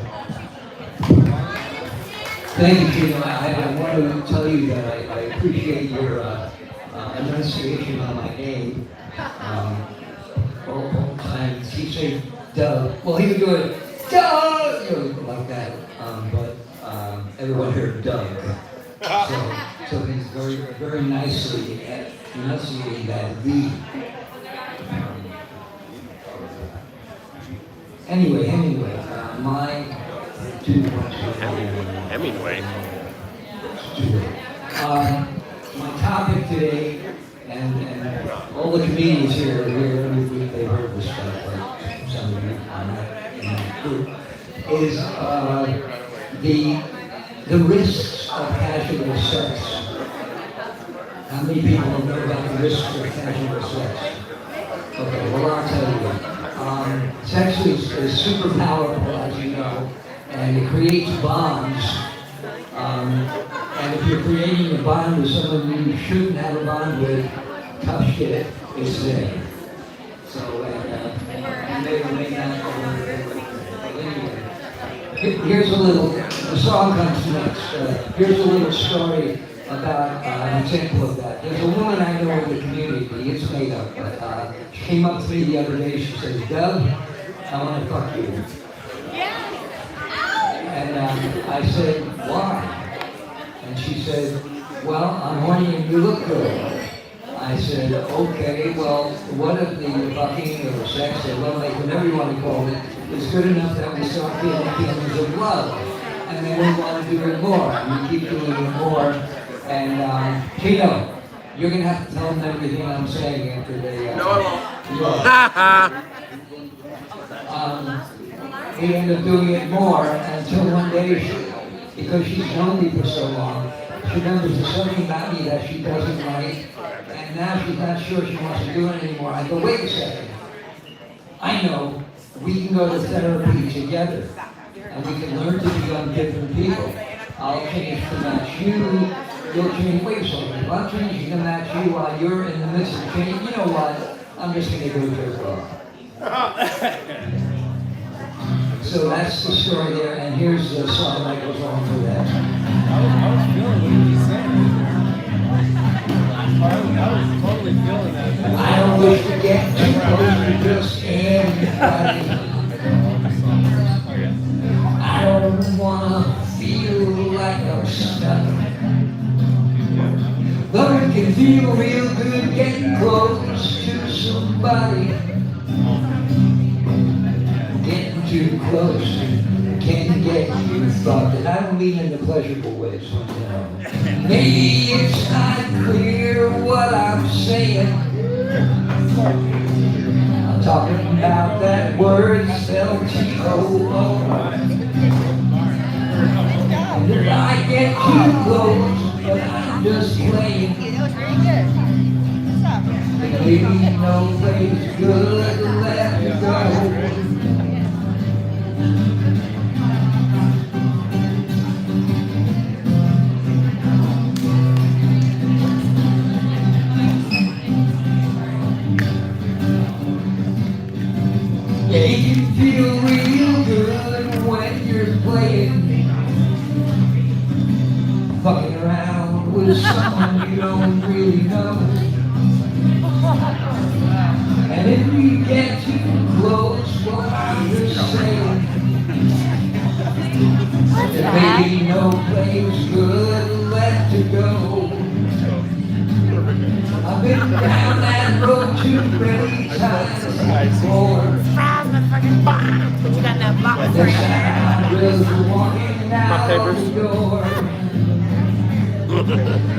S21: Thank you, Gino. I want to tell you that I appreciate your enunciation on my name. All the time, he said Doug. Well, he would do it, Doug, like that. But everyone heard Doug. So he's very, very nicely enunciating that V. Anyway, my
S4: Hemingway.
S21: My topic today, and all the comedians here every week, they've heard this stuff, like some of you in my group, is the risks of casual sex. How many people know about the risks of casual sex? Okay, well I'll tell you. Sex is super powerful, as you know, and it creates bonds. And if you're creating a bond with someone you shouldn't have a bond with, tough shit, it's there. So, and they may not. Here's a little, the song comes next. Here's a little story about an example of that. There's a woman I know in the community, it's made up, but she came up to me the other day, she says, Doug, I want to fuck you. And I said, why? And she said, well, I'm horny and you look good. I said, okay, well, what if the fucking or sex or love, like whatever you want to call it, is good enough that we start feeling feelings of love? And then we want to do it more, and we keep doing it more. And, Tino, you're going to have to tell them everything I'm saying after they...
S4: No, I won't.
S21: We end up doing it more until one day, because she's known me for so long, she remembers there's something about me that she doesn't like, and now she's not sure she wants to do it anymore. I go, wait a second. I know we can go to therapy together, and we can learn to become different people. I'll change to match you, you'll change. Wait a second, if I'm changing to match you while you're in the midst of change, you know what? I'm just going to go jerk off. So that's the story there, and here's the song that goes on for that.
S22: I was feeling what you said. I was totally feeling that.
S21: I don't wish to get too close to just anybody. I don't want to feel like I'm stuck. But it can feel real good getting close to somebody. Getting too close can get you fucked. And I don't mean in the pleasurable ways. Maybe it's not clear what I'm saying. I'm talking about that word spelled T-O-O. And if I get too close, but I'm just playing. Maybe no place good to let me go. Yeah, it can feel real good when you're playing, fucking around with someone you don't really know. And if you get too close, well,
S9: You got that box for you.
S22: My papers.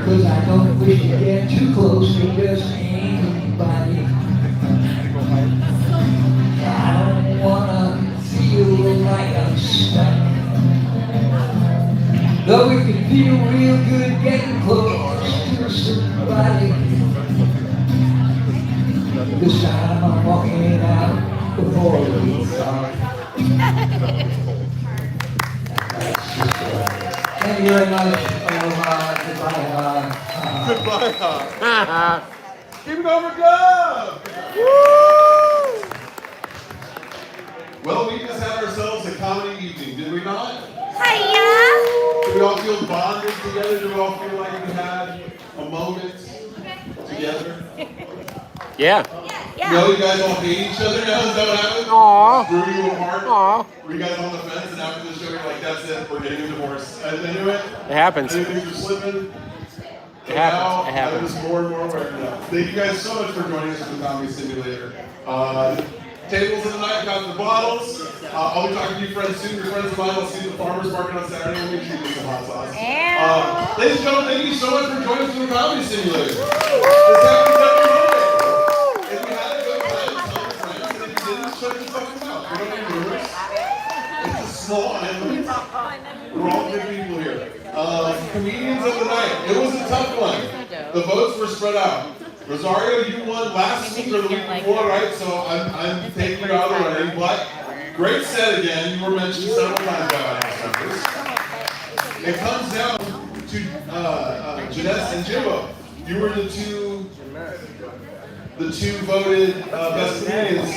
S21: Cause I don't wish to get too close to just anybody. I don't wanna feel like I'm stuck. Though it can feel real good getting close to somebody. This time I'm walking it out before we start. Thank you very much.
S1: Goodbye. Keep it over, Dub! Well, we just had ourselves a comedy evening, did we not?
S9: Hiya!
S1: Did we all feel bonded together? Did we all feel like we had a moment together?
S2: Yeah.
S1: You know, you guys all hate each other now? Is that what happened?
S2: Aww.
S1: Grew you apart?
S2: Aww.
S1: Were you guys on the fence and after the show you're like, that's it, we're getting a divorce? I knew it.
S2: It happens.
S1: I knew things were slipping.
S2: It happens. It
S1: Now,
S2: happens.
S1: just more and more aware now. Thank you guys so much for joining us for the Comedy Simulator. Tables in the night, got the bottles. I'll be talking to you friends soon. Your friends of mine will see you at the Farmers Market on Saturday. We'll make sure you get some hot sauce. Ladies and gentlemen, thank you so much for joining us for the Comedy Simulator. This happens every Monday. If you had a good time, tell your friends. And if you didn't, shut your fucking mouth. We don't need rumors. It's a small island. We're all good people here. Comedians of the night. It was a tough one. The votes were spread out. Rosario, you won last week or the week before, right? So I'm taking you out of the running. But great set again. You were mentioned several times by audience members. It comes down to Janessa and Jimbo. You were the two voted best comedians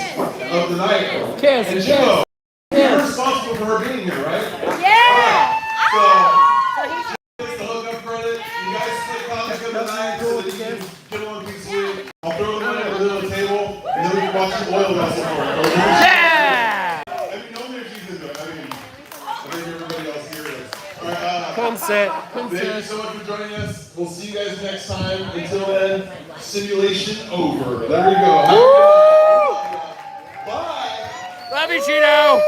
S1: of the night.
S2: Kiss,
S1: and Jimbo, you're responsible for her being here, right?
S9: Yeah!
S1: So, gets the hookup credit. You guys split comics of the night so that you can get one piece of weed. I'll throw the money at the little table, and then we can watch the oil vessel for it.
S2: Yeah!
S1: I mean, no she's into it. I think everybody else here is. All right,
S2: Consent.
S1: thank you so much for joining us. We'll see you guys next time. Until then, simulation over. There we go. Have a good night. Bye.
S2: Love you, Chino.